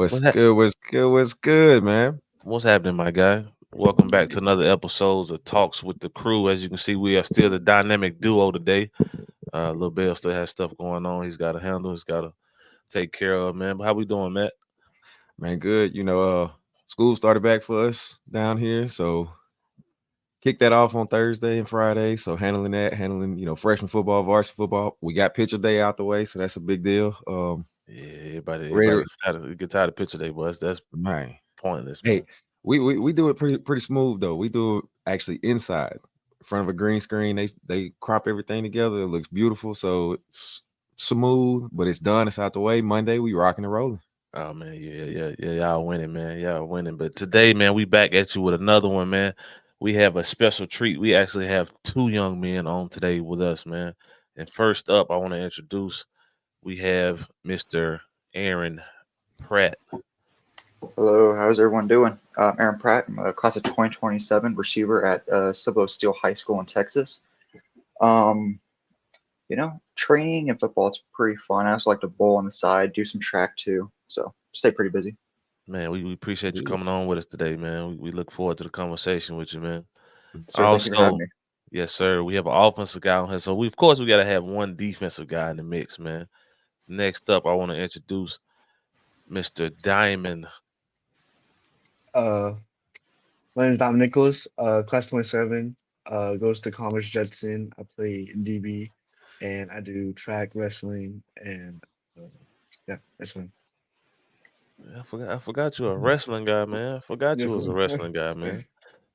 What's What hap good? What's good? What's good, man? what's happening, my guy? Welcome back to another episodes of Talks with the Crew. As you can see, we are still the dynamic duo today. Lil Bill still has stuff going on. He's got to handle. He's got to take care of, man. But how we doing, Matt? Man, good. School started back for us down here, so kicked that off on Thursday and Friday. So handling freshman football, varsity football. We got picture day out the way, so that's a big deal. Yeah, everybody, Ready everybody to, get tired of picture day, boys. That's man. pointless, man. Hey, we do it pretty smooth though. We do it actually inside, in front of a green screen. They crop everything together. It looks beautiful. So it's smooth, but it's done. It's out the way. Monday we rocking and rolling. Oh man, yeah. Y'all winning, man. Y'all winning. But today, man, we back at you with another one, man. We have a special treat. We actually have two young men on today with us, man. And first up, I want to introduce. We have Mr. Aaron Pratt. Hello, how's everyone doing? I'm Aaron Pratt. I'm a class of 2027 receiver at Cibolo Steele High School in Texas. Um, training and football, it's pretty fun. I also like to bowl on the side, do some track too. So stay pretty busy. Man, we appreciate you Yeah. coming on with us today, man. We look forward to the conversation with you, man. Sir, thank you for having Also, me. yes, sir, we have an offensive guy on here. So of course we gotta have one defensive guy in the mix, man. Next up, I want to introduce Mr. Diamond. Uh, my name is Diamond Nichols, class 27, goes to Commerce Judson. I play DB and I do track, wrestling, and uh, yeah, wrestling. I forgot you a wrestling guy, man. I forgot you Yes, was a sir. wrestling guy, man.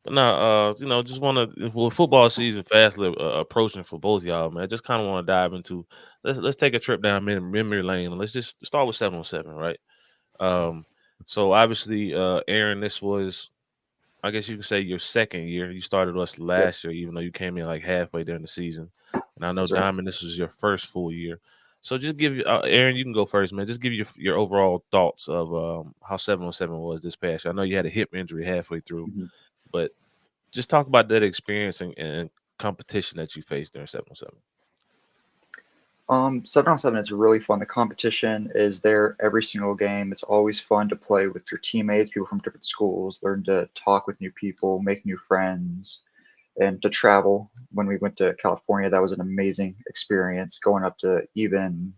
But now, just want to with football season fastly approaching for both y'all, man. Just kind of want to dive into let's take a trip down memory lane and let's just start with 7-on-7, right? So obviously, Aaron, this was I guess you could say your second year. You started us Yep, last year, even though you came in like halfway during the season. And I know that's right. Diamond, this was your first full year. So just give you, Aaron, you can go first, man. Just give your overall thoughts of how 7-on-7 was this past year. I know you had a hip injury halfway through, Mhm. but just talk about that experience and competition that you faced during 7-on-7. 7-on-7 is really fun. The competition is there every single game. It's always fun to play with your teammates, people from different schools, learn to talk with new people, make new friends, and to travel. When we went to California, that was an amazing experience. Going up to even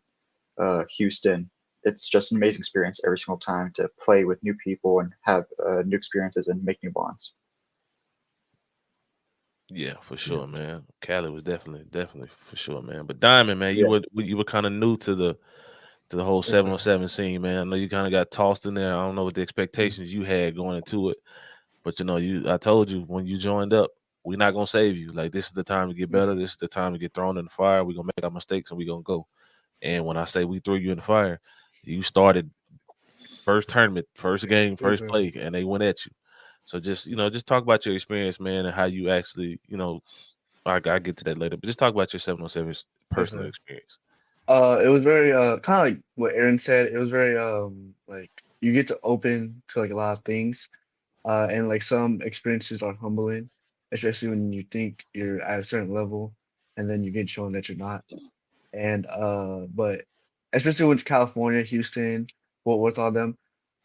Houston, it's just an amazing experience every single time to play with new people and have new experiences and make new bonds. Yeah, for Yeah. sure, man. Cali was definitely for sure, man. But Diamond, man, Yeah. you were kind of new to the whole Yes, seven on sir. seven scene, man. I know you kind of got tossed in there. I don't know what the expectations you had going into it, but I told you when you joined up, we're not gonna save you. Like this is the time to get better. This is the time to get thrown in the fire. We're gonna make our mistakes and we're gonna go. And when I say we threw you in the fire, you started first tournament, first game, Yes, first sir. play, and they went at you. So just talk about your experience, man, and how you actually, I get to that later, but just talk about your 7-on-7 Yes, personal sir. experience. It was very kind of like what Aaron said. It was very like you get to open to like a lot of things. And like some experiences are humbling, especially when you think you're at a certain level and then you get shown that you're not. And but especially when it's California, Houston, Fort Worth, all them,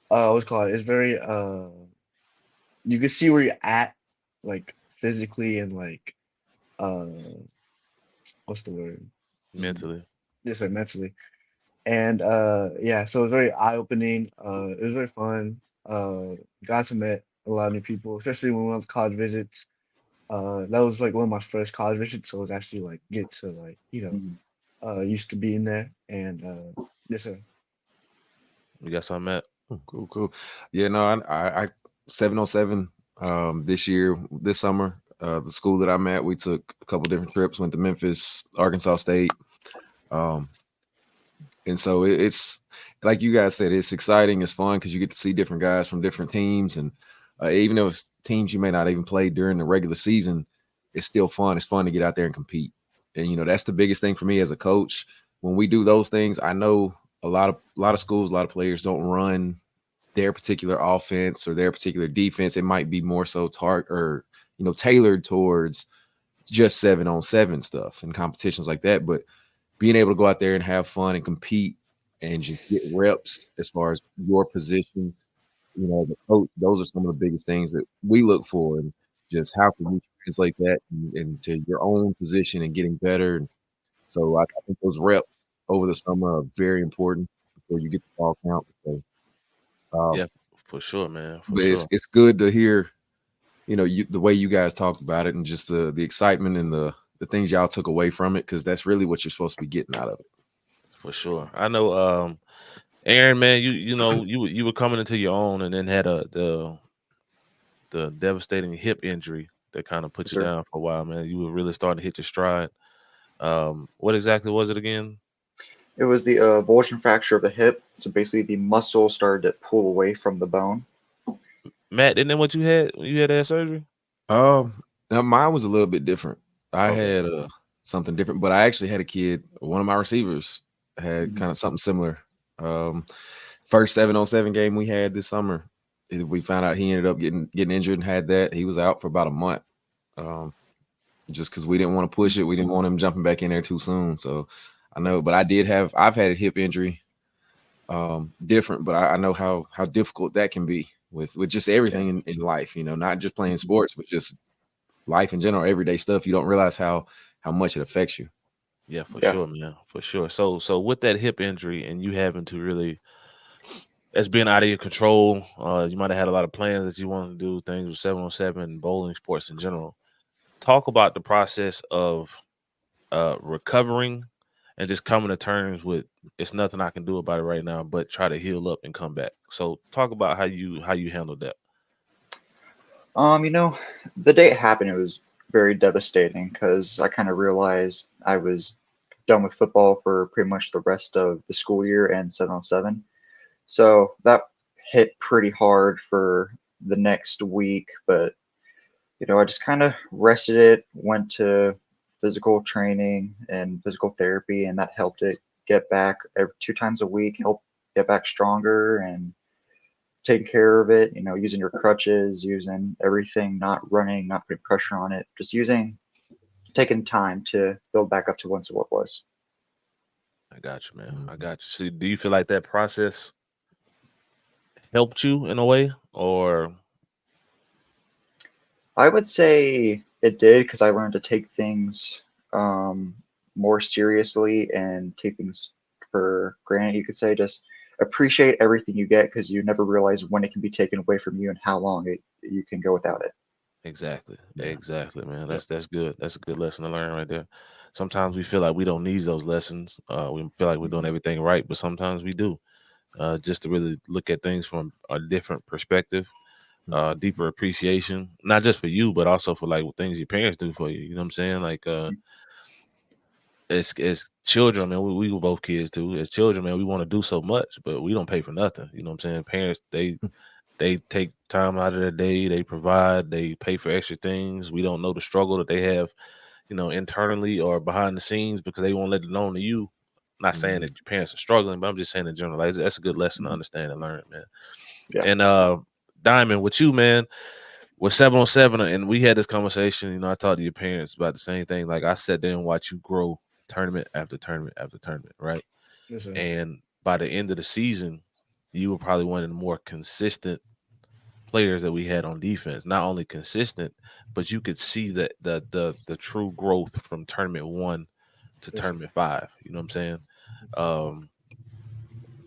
what's it called? It's very you can see where you're at, like physically and like uh what's the word? Mm, Mentally. Yes, like mentally. And yeah, so it was very eye-opening. It was very fun. Got to meet a lot of new people, especially when we went to college visits. That was like one of my first college visits, so it was actually like get to like Mhm. used to being there. And yes, sir. You got something, Matt? Cool. Yeah, no, I 707 this summer, the school that I'm at, we took a couple different trips, went to Memphis, Arkansas State. Um, and so it's like you guys said, it's exciting, it's fun because you get to see different guys from different teams, and even though it's teams you may not even play during the regular season, it's still fun. It's fun to get out there and compete, and that's the biggest thing for me as a coach. When we do those things, I know a lot of schools, a lot of players don't run their particular offense or their particular defense. It might be more so tailored towards just 7-on-7 stuff and competitions like that, but being able to go out there and have fun and compete and just get reps as far as your position. As a coach, those are some of the biggest things that we look for, and just how can we translate that into your own position and getting better. And so I think those reps over the summer are very important before you get the ball count. So, Yeah, for sure, man. For but sure. it's good to hear, the way you guys talked about it, and just the excitement and the things y'all took away from it, because that's really what you're supposed to be getting out of it. For sure. I know, Aaron, man, you were coming into your own, and then had the devastating hip injury that kind of put you Sir. down for a while, man. You were really starting to hit your stride. What exactly was it again? It was the bulging fracture of the hip. So basically, the muscle started to pull away from the bone. Matt, isn't that what you had when you had that surgery? Now mine was a little bit different. I Okay. had something different, but I actually had a kid. One of my receivers had kind of something similar. First 7-on-7 game we had this summer, we found out he ended up getting injured and had that. He was out for about a month, just because we didn't want to push it. We didn't want him jumping back in there too soon. So I know, but I've had a hip injury, different, but I know how difficult that can be with just everything in life. Not just playing sports, but just life in general, everyday stuff. You don't realize how much it affects you. Yeah, for sure, man. For sure. So with that hip injury and you having to really, it's being out of your control. You might have had a lot of plans that you wanted to do, things with 7-on-7, bowling, sports in general. Talk about the process of recovering and just coming to terms with it's nothing I can do about it right now, but try to heal up and come back. So talk about how you handled that. The day it happened, it was very devastating because I kind of realized I was done with football for pretty much the rest of the school year and 7-on-7. So that hit pretty hard for the next week, but I just kind of rested it, went to physical training and physical therapy, and that helped it get back 2 times a week, help get back stronger and taking care of it, using your crutches, using everything, not running, not putting pressure on it, just taking time to build back up to once what was. I got you, man. I got you. So do you feel like that process helped you in a way, or? I would say it did because I learned to take things more seriously and take things for granted. You could say just appreciate everything you get because you never realize when it can be taken away from you and how long you can go without it. Exactly. Yeah. Exactly, man. Yep. That's good. That's a good lesson to learn right there. Sometimes we feel like we don't need those lessons. We feel like we're doing everything right, but sometimes we do. Just to really look at things from a different perspective, deeper appreciation, not just for you, but also for like things your parents do for you. You know what I'm saying? Like as children, man, we were both kids too. As children, man, we want to do so much, but we don't pay for nothing. You know what I'm saying? Parents, they take time out of their day, they provide, they pay for extra things. We don't know the struggle that they have, internally or behind the scenes because they won't let it known to you. Not saying that your parents are struggling, but I'm just saying in general, like, that's a good lesson to understand and learn, man. Yeah. And Diamond, with you, man, with 7-on-7, and we had this conversation. I talked to your parents about the same thing. Like, I sat there and watched you grow tournament after tournament after tournament, right? Yes, sir. And by the end of the season, you were probably one of the more consistent players that we had on defense. Not only consistent, but you could see that the true growth from tournament 1 to Yes, sir. tournament 5. You know what I'm saying?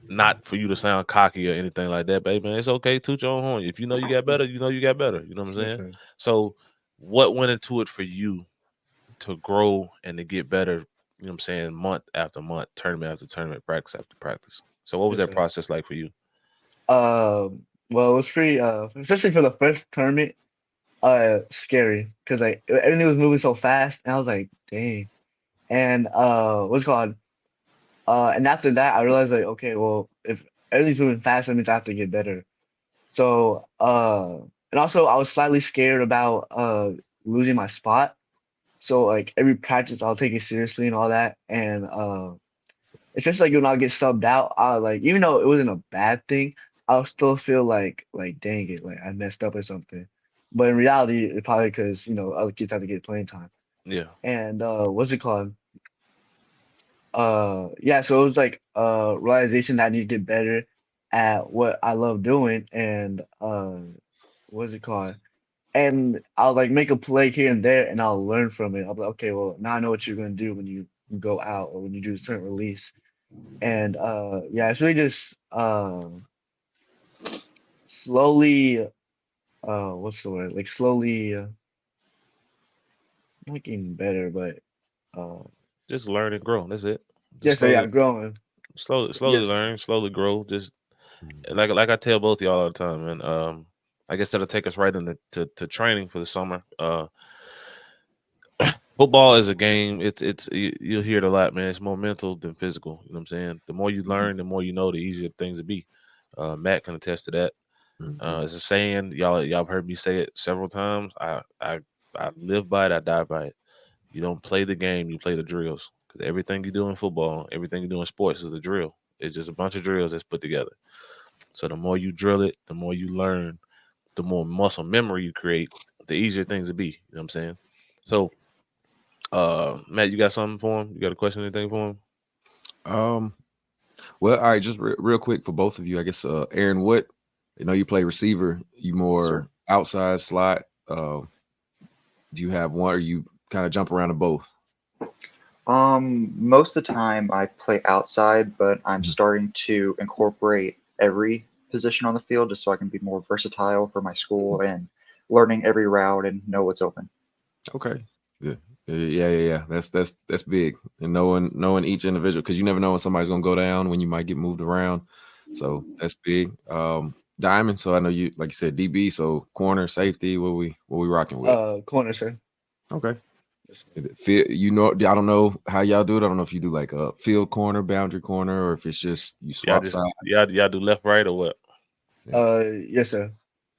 Not for you to sound cocky or anything like that, baby, man. It's okay, toot your own horn. If you know you got better, you know you got better. You know what I'm Yes, saying? sir. So what went into it for you to grow and to get better, you know what I'm saying, month after month, tournament after tournament, practice after practice? So what was Yes, that sir. process like for you? Well, it was pretty, especially for the first tournament, scary because like everything was moving so fast, and I was like, dang. And what's it called? And after that, I realized like, okay, well, if everything's moving fast, that means I have to get better. So, and also I was slightly scared about losing my spot. So like every practice, I'll take it seriously and all that. And especially like when I get subbed out, I like even though it wasn't a bad thing, I'll still feel like dang it, like I messed up or something. But in reality, it's probably because other kids have to get playing time. Yeah. And what's it called? yeah, so it was like realization that I need to get better at what I love doing, and what's it called? And I'll like make a play here and there, and I'll learn from it. I'll be like, okay, well now I know what you're gonna do when you go out or when you do a certain release. And yeah, it's really just slowly what's the word? Like slowly not getting better, but uh Just learn and grow. That's it. yeah, Just so yeah, slowly, growing. slowly Yes. learn, slowly grow. Just Mhm. like I tell both y'all all the time, and I guess that'll take us right into to training for the summer. Football is a game. You'll hear it a lot, man. It's more mental than physical. You know what I'm saying? The more you Mhm. learn, the more you know, the easier things to be. Matt can attest to that. Mhm. It's a saying, y'all have heard me say it several times. I live by it. I die by it. You don't play the game, you play the drills. Because everything you do in football, everything you do in sports is a drill. It's just a bunch of drills that's put together. So the more you drill it, the more you learn, the more muscle memory you create, the easier things to be. You know what I'm saying? So, Matt, you got something for him? You got a question, anything for him? Well, all right, just real quick for both of you, I guess. Aaron, what you play receiver? You Yes, sir. more outside slot? Do you have one, or you kind of jump around to both? Most of the time I play outside, but I'm Mhm. starting to incorporate every position on the field just so I can be more versatile for my school and learning every route and know what's open. Okay, good. Yeah. That's big, and knowing each individual, because you never know when somebody's gonna go down, when you might get moved around. So that's big. Diamond. So I know you, like you said, DB. So corner, safety. What we rocking with? Corner, sir. Okay. Yes, sir. I don't know how y'all do it. I don't know if you do like a field corner, boundary corner, or if it's just you Y'all swap just side. y'all do left, right, or what? Yeah. Yes, sir.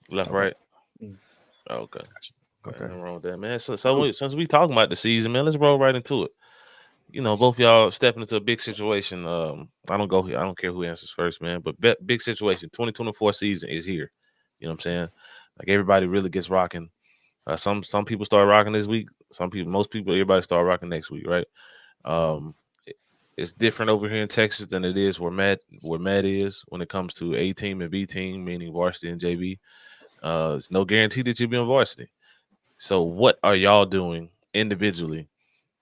Left, Okay. right. Mm. Oh, okay. Gotcha. Ain't Okay. nothing wrong with that, man. Cool. Since we talking about the season, man, let's roll right into it. Both y'all stepping into a big situation. I don't go here. I don't care who answers first, man. But big situation. 2024 season is here. You know what I'm saying? Like everybody really gets rocking. Some people start rocking this week. Most people, everybody start rocking next week, right? Um, it's different over here in Texas than it is where Matt is when it comes to A team and B team, meaning varsity and JV. It's no guarantee that you'll be on varsity. So, what are y'all doing individually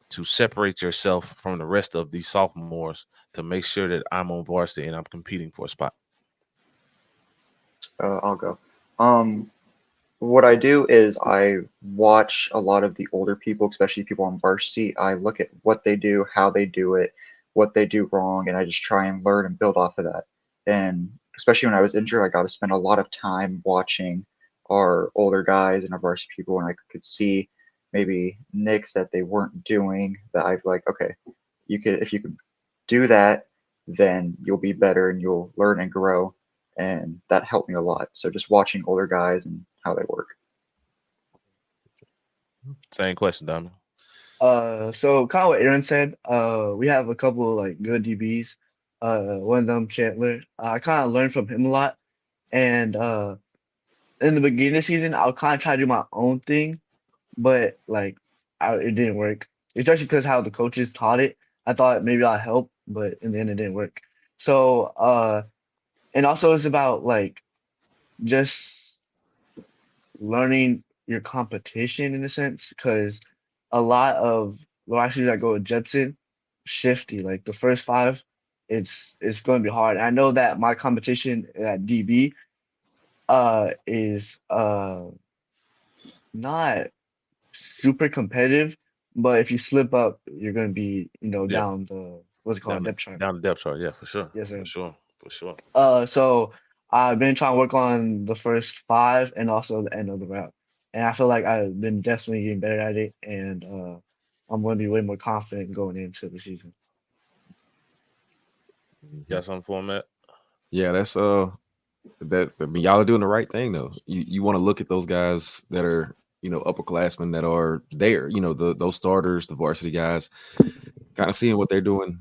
to separate yourself from the rest of these sophomores to make sure that I'm on varsity and I'm competing for a spot? I'll go. Um, what I do is I watch a lot of the older people, especially people on varsity. I look at what they do, how they do it, what they do wrong, and I just try and learn and build off of that. And especially when I was injured, I got to spend a lot of time watching our older guys and our varsity people, and I could see maybe nicks that they weren't doing that I've like, okay, if you could do that, then you'll be better and you'll learn and grow. And that helped me a lot. So just watching older guys and how they work. Same question, Diamond. So kind of what Aaron said. We have a couple of, like good DBs. One of them, Chandler. I kind of learned from him a lot. And in the beginning of the season, I'll kind of try to do my own thing, but like it didn't work. Especially because how the coaches taught it. I thought maybe I'll help, but in the end, it didn't work. So and also it's about like just learning your competition in a sense, because a lot of well, actually that go with Judson, shifty. Like the first five, it's going to be hard. I know that my competition at DB is not super competitive, but if you slip up, you're going to be Yeah, down the what's it called, depth chart. down the depth chart. Yeah, for sure, Yes, for sir. sure, for sure. So I've been trying to work on the first five and also the end of the route. And I feel like I've been definitely getting better at it, and I'm going to be way more confident going into the season. Got something for him, Matt? Yeah, that's I mean, y'all are doing the right thing though. You want to look at those guys that are upperclassmen that are there. Those starters, the varsity guys, kind of seeing what they're doing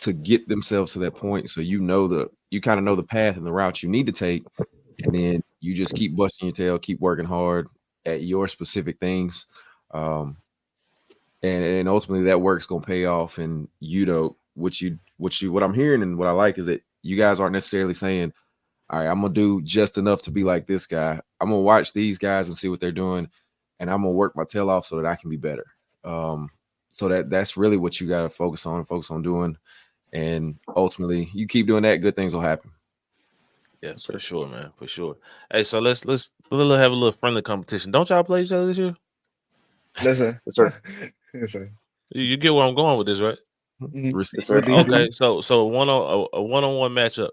to get themselves to that point. So you kind of know the path and the route you need to take, and then you just keep busting your tail, keep working hard at your specific things, and ultimately that work's gonna pay off, and what I'm hearing and what I like is that you guys aren't necessarily saying, all right, I'm gonna do just enough to be like this guy. I'm gonna watch these guys and see what they're doing, and I'm gonna work my tail off so that I can be better. So that's really what you gotta focus on doing, and ultimately, you keep doing that, good things will happen. Yeah, for sure, man, for sure. Hey, so let's have a little friendly competition. Don't y'all play each other this year? Listen, Yes, sir. yes, sir. You get where I'm going with this, right? Mhm. Receiver Yes, sir. DB. Okay, so a one-on-one matchup.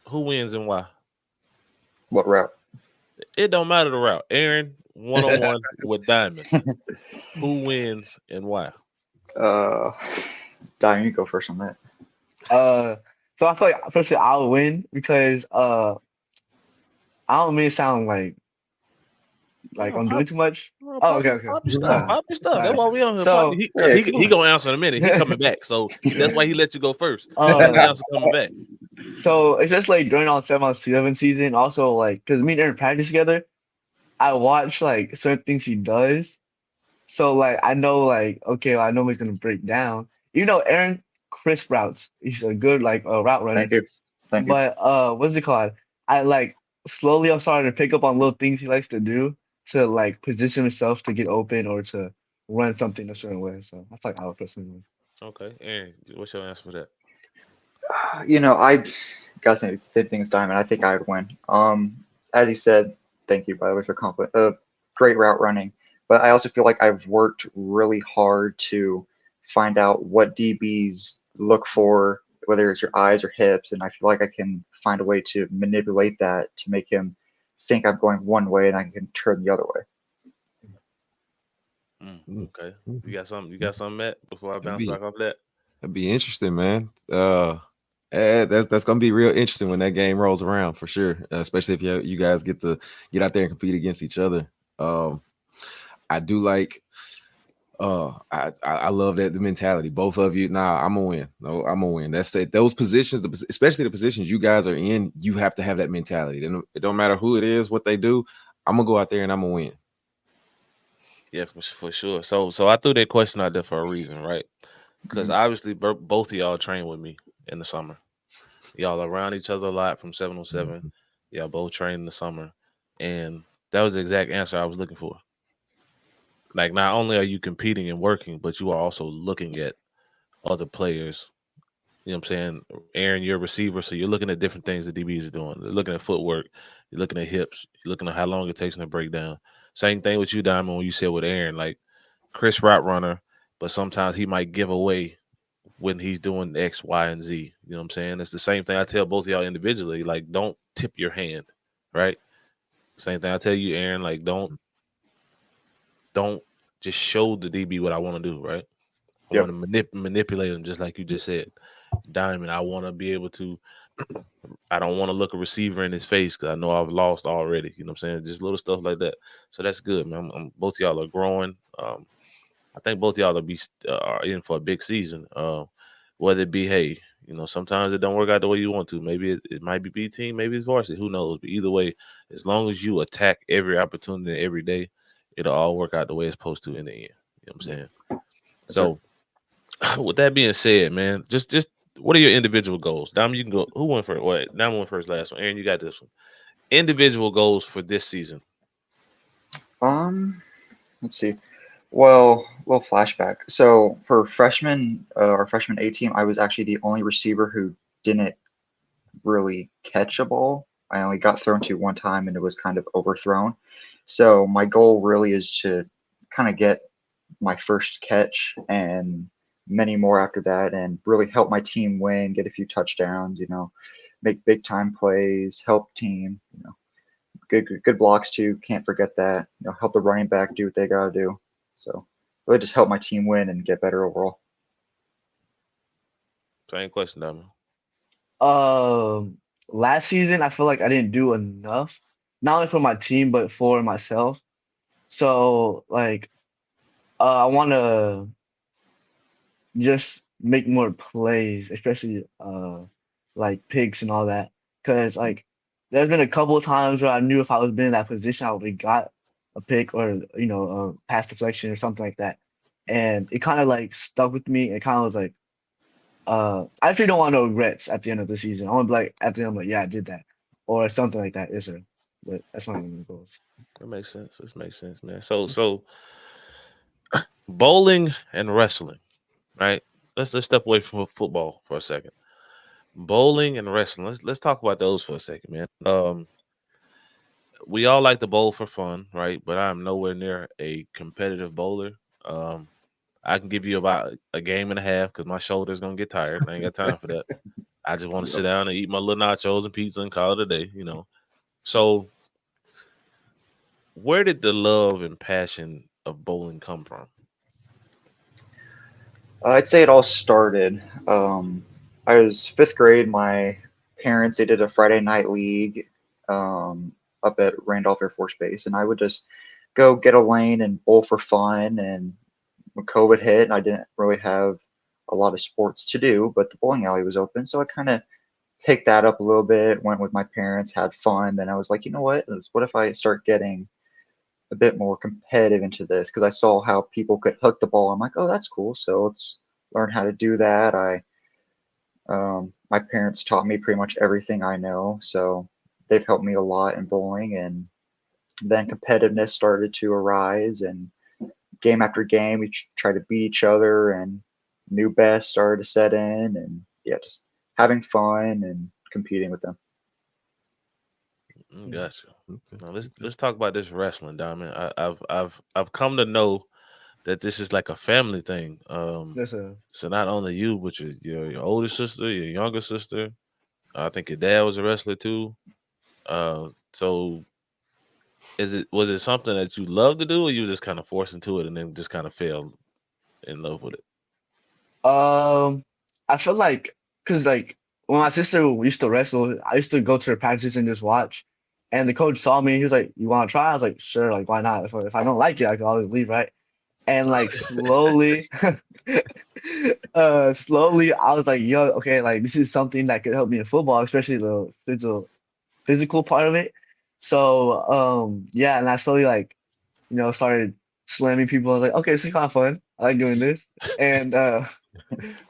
Who wins and why? What route? It don't matter the route. Aaron, one-on-one with Diamond. Who wins and why? Diane, you go first on that. So I feel like personally I'll win because I don't mean to sound like I'm doing too much. Oh, okay. Pop your stuff. Pop your stuff. That's Alright. why we on here. So- Because he gonna answer in a minute. He coming back, so that's why he let you go first. Uh, His answer coming back. So it's just like during all 7-on-7 season, also like because me and Aaron practice together, I watch like certain things he does. So like I know like okay, well, I know he's gonna break down. You know, Aaron crisp routes. He's a good like route runner. Thank you. Thank you. But what's it called? I like slowly I'm starting to pick up on little things he likes to do to like position himself to get open or to run something a certain way. So that's like I would personally win. Okay, Aaron, what's your answer for that? I gotta say the same thing as Diamond. I think I would win. As you said, thank you by the way for compliment. Great route running, but I also feel like I've worked really hard to find out what DBs look for, whether it's your eyes or hips, and I feel like I can find a way to manipulate that to make him think I'm going one way and I can turn the other way. Okay, you got something, Matt? Before I bounce back off that, That'd be interesting, man. That's gonna be real interesting when that game rolls around for sure. Especially if you guys get to get out there and compete against each other. I do like. I love that the mentality. Both of you. Nah, I'm gonna win. No, I'm gonna win. That's it. Those positions, especially the positions you guys are in, you have to have that mentality. Then it don't matter who it is, what they do. I'm gonna go out there and I'm gonna win. yeah, for sure. So I threw that question out there for a reason, right? Because obviously both of y'all train with me in the summer. Y'all are around each other a lot from 7-on-7. Y'all both train in the summer, and that was the exact answer I was looking for. Like, not only are you competing and working, but you are also looking at other players. You know what I'm saying? Aaron, you're a receiver, so you're looking at different things that DBs are doing. They're looking at footwork. You're looking at hips. You're looking at how long it takes them to break down. Same thing with you, Diamond, when you said with Aaron, like Chris route runner, but sometimes he might give away when he's doing X, Y, and Z. You know what I'm saying? It's the same thing I tell both of y'all individually. Like, don't tip your hand, right? Same thing I tell you, Aaron. Like, don't just show the DB what I want to do, right? I Yep. want to manipulate him just like you just said. Diamond, I want to be able to. I don't want to look a receiver in his face because I know I've lost already. You know what I'm saying? Just little stuff like that. So that's good, man. Both y'all are growing. I think both y'all are in for a big season. Whether it be, hey, sometimes it don't work out the way you want to. Maybe it might be B team, maybe it's varsity. Who knows? But either way, as long as you attack every opportunity every day, it'll all work out the way it's supposed to in the end. You know what I'm saying? So, with that being said, man, just what are your individual goals? Dom, you can go. Who went first? Wait, Dom went first last one. Aaron, you got this one. Individual goals for this season. Let's see. Well, flashback. So for our freshman A team, I was actually the only receiver who didn't really catch a ball. I only got thrown to one time, and it was kind of overthrown. So my goal really is to kind of get my first catch and many more after that, and really help my team win, get a few touchdowns. Make big time plays, help team. Good blocks too. Can't forget that. Help the running back do what they gotta do. So really just help my team win and get better overall. Same question, Dom. Last season I feel like I didn't do enough, not only for my team but for myself. So like, I want to just make more plays, especially like picks and all that. Because like there's been a couple of times where I knew if I was been in that position, I would have got a pick or a pass deflection or something like that. And it kind of like stuck with me. It kind of was like I actually don't want no regrets at the end of the season. I want to be like at the end, I'm like, yeah, I did that, or something like that. Yes, sir. But that's one of my goals. That makes sense. This makes sense, man. So bowling and wrestling, right? Let's step away from football for a second. Bowling and wrestling. Let's talk about those for a second, man. We all like to bowl for fun, right? But I'm nowhere near a competitive bowler. Um, I can give you about a game and a half because my shoulder's gonna get tired. I ain't got time for that. I just want to sit down and eat my little nachos and pizza and call it a day, you know. So, where did the love and passion of bowling come from? I'd say it all started. I was fifth grade. My parents, they did a Friday night league up at Randolph Air Force Base, and I would just go get a lane and bowl for fun. And when COVID hit, I didn't really have a lot of sports to do, but the bowling alley was open, so I kind of picked that up a little bit. Went with my parents, had fun. Then I was like, you know what if I start getting a bit more competitive into this? Because I saw how people could hook the ball. I'm like, oh, that's cool. So let's learn how to do that. My parents taught me pretty much everything I know, so they've helped me a lot in bowling. And then competitiveness started to arise, and game after game, we tried to beat each other, and new best started to set in, and yeah, just having fun and competing with them. Gotcha. Okay. Now let's talk about this wrestling, Diamond. I've come to know that this is like a family thing. Yes, sir. So not only you, but your older sister, your younger sister. I think your dad was a wrestler too. So was it something that you love to do, or you just kind of forced into it and then just kind of fell in love with it? I feel like, cause like when my sister used to wrestle, I used to go to her practice and just watch. And the coach saw me. He was like, "You want to try?" I was like, "Sure." Like, why not? If I don't like it, I can always leave, right? And like slowly, slowly, I was like, "Yo, okay, like this is something that could help me in football, especially the physical part of it." So, yeah, and I slowly like, started slamming people. I was like, "Okay, this is kind of fun. I like doing this." And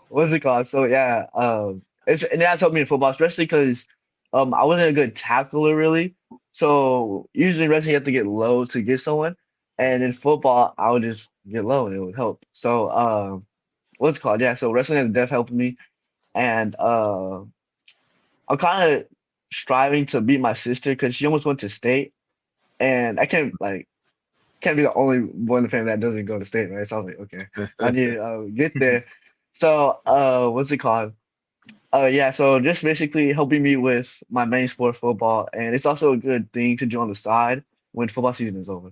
what's it called? So yeah, and that's helped me in football, especially because I wasn't a good tackler really. So usually in wrestling you have to get low to get someone, and in football I would just get low and it would help. So what's it called? Yeah, so wrestling has definitely helped me, and I'm kind of striving to beat my sister because she almost went to state, and I can't be the only one in the family that doesn't go to state, right? So I was like, okay, I need to get there. So, what's it called? Yeah, so just basically helping me with my main sport, football, and it's also a good thing to do on the side when football season is over.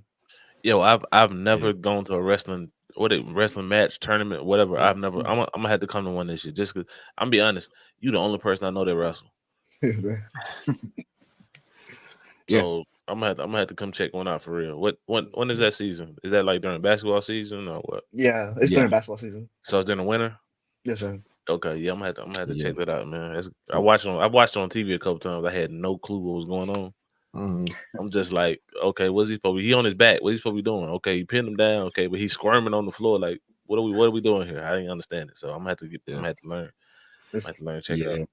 Yo, I've Yeah. never gone to a wrestling match tournament, whatever. Yeah. I'm gonna have to come to one this year just because I'm be honest. You the only person I know that wrestle. Yeah. So I'm gonna have to come check one out for real. When is that season? Is that like during basketball season or what? Yeah, it's Yeah. during basketball season. So it's during the winter. Yes, sir. Okay, yeah, I'm gonna have to Yeah. check that out, man. I watched it on TV a couple times. I had no clue what was going on. Mhm. I'm just like, okay, what's he supposed to be? He on his back. What he supposed to be doing? Okay, you pinned him down. Okay, but he's squirming on the floor. Like, what are we doing here? I didn't understand it. So I'm gonna have to I'm Yeah. gonna have to learn. I'm gonna have to learn. Check it Yeah. out.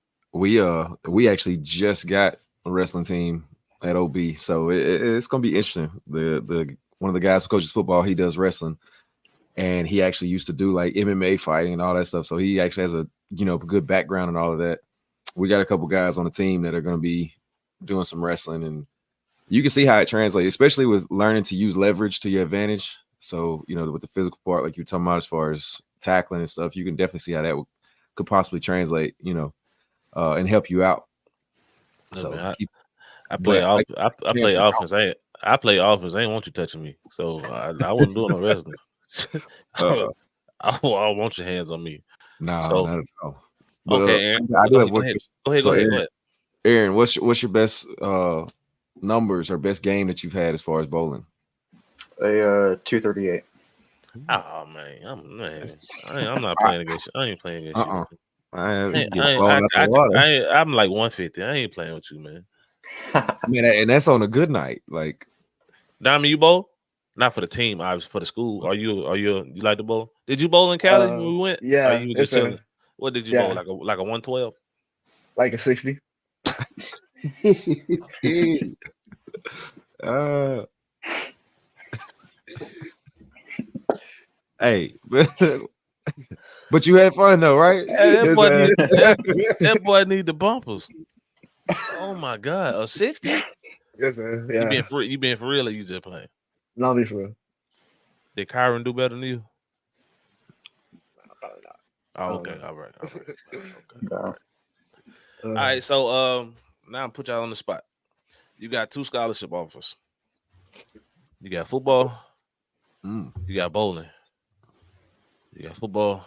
We actually just got a wrestling team at OB, so it's gonna be interesting. The one of the guys who coaches football, he does wrestling, and he actually used to do like MMA fighting and all that stuff. So he actually has a good background and all of that. We got a couple guys on the team that are going to be doing some wrestling, and you can see how it translates, especially with learning to use leverage to your advantage. So with the physical part, like you're talking about, as far as tackling and stuff, you can definitely see how that could possibly translate, and help you out. Look, So, man, I play but off. like I play offense. I play offense. I ain't want you touching me, so I wasn't doing no wrestling. I want your hands on me. no, So not at all. But okay, Aaron, I do go have ahead. one. Go ahead. So Go ahead. Aaron, what's your best numbers or best game that you've had as far as bowling? A 238. Oh man, I'm not playing against you. I ain't playing against you. I'm like 150. I ain't playing with you, man. Man, and that's on a good night. Like, Diamond, you bowl? Not for the team, obviously for the school. Are you like to bowl? Did you bowl in Cali when we went? Or Yeah, you were yes, just sir. chilling? What did you bowl? Yeah. Like a 112? Like a 60. uh, hey, but you had fun though, right? Hey, Yes, man. that boy need the bumpers. Oh my god, a 60? Yes, man. You Yeah. being for real or you just playing? Not me for real. Did Kyron do better than you? Probably not. Oh, don't okay. know. All right. Okay. No. All right. All right. So now I'm put y'all on the spot. You got 2 scholarship offers. You got football, Mm. you got bowling. You got football,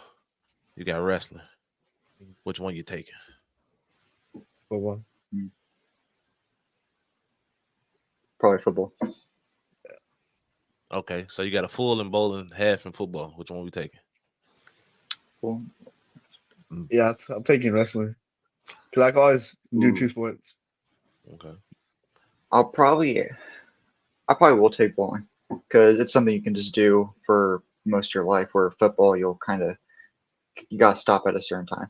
you got wrestling. Which one you taking? Football. Probably football. Okay, so you got a full in bowling, half in football. Which one we taking? Well, Yeah, I'm taking wrestling. Because I can always do Ooh. 2 sports. Okay. I probably will take bowling because it's something you can just do for most of your life. Where football, you gotta stop at a certain time.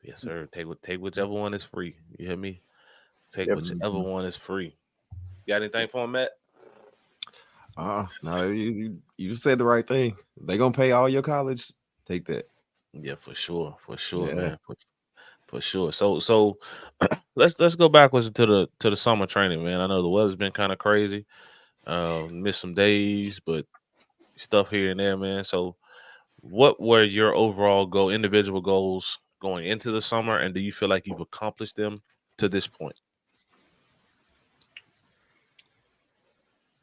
Yes, sir. Take whichever one is free. You hear me? Take Yep. whichever one is free. You got anything for him, Matt? No, you said the right thing. They gonna pay all your college. Take that. Yeah, for sure, Yeah. man, for sure. So let's go backwards to the summer training, man. I know the weather's been kind of crazy. Missed some days, but stuff here and there, man. So, what were your overall individual goals going into the summer, and do you feel like you've accomplished them to this point?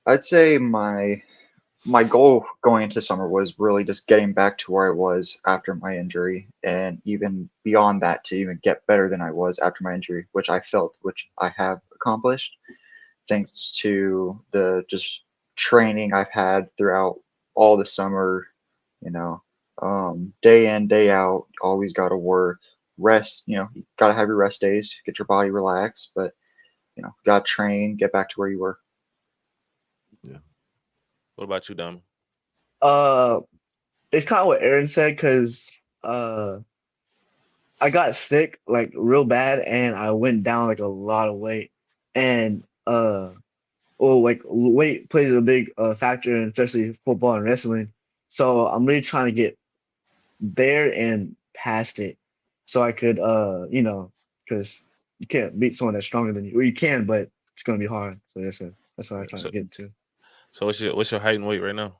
I'd say my goal going into summer was really just getting back to where I was after my injury, and even beyond that to even get better than I was after my injury, which I have accomplished thanks to the just training I've had throughout all the summer. You know, day in, day out, always got to work, rest. You got to have your rest days, get your body relaxed, but got to train, get back to where you were. What about you, Dom? Uh, it's kind of what Aaron said because I got sick like real bad and I went down like a lot of weight and well like weight plays a big factor in especially football and wrestling. So I'm really trying to get there and past it so I could because you can't beat someone that's stronger than you. Or you can, but it's gonna be hard. So that's what I'm trying So, to get to. so what's your height and weight right now?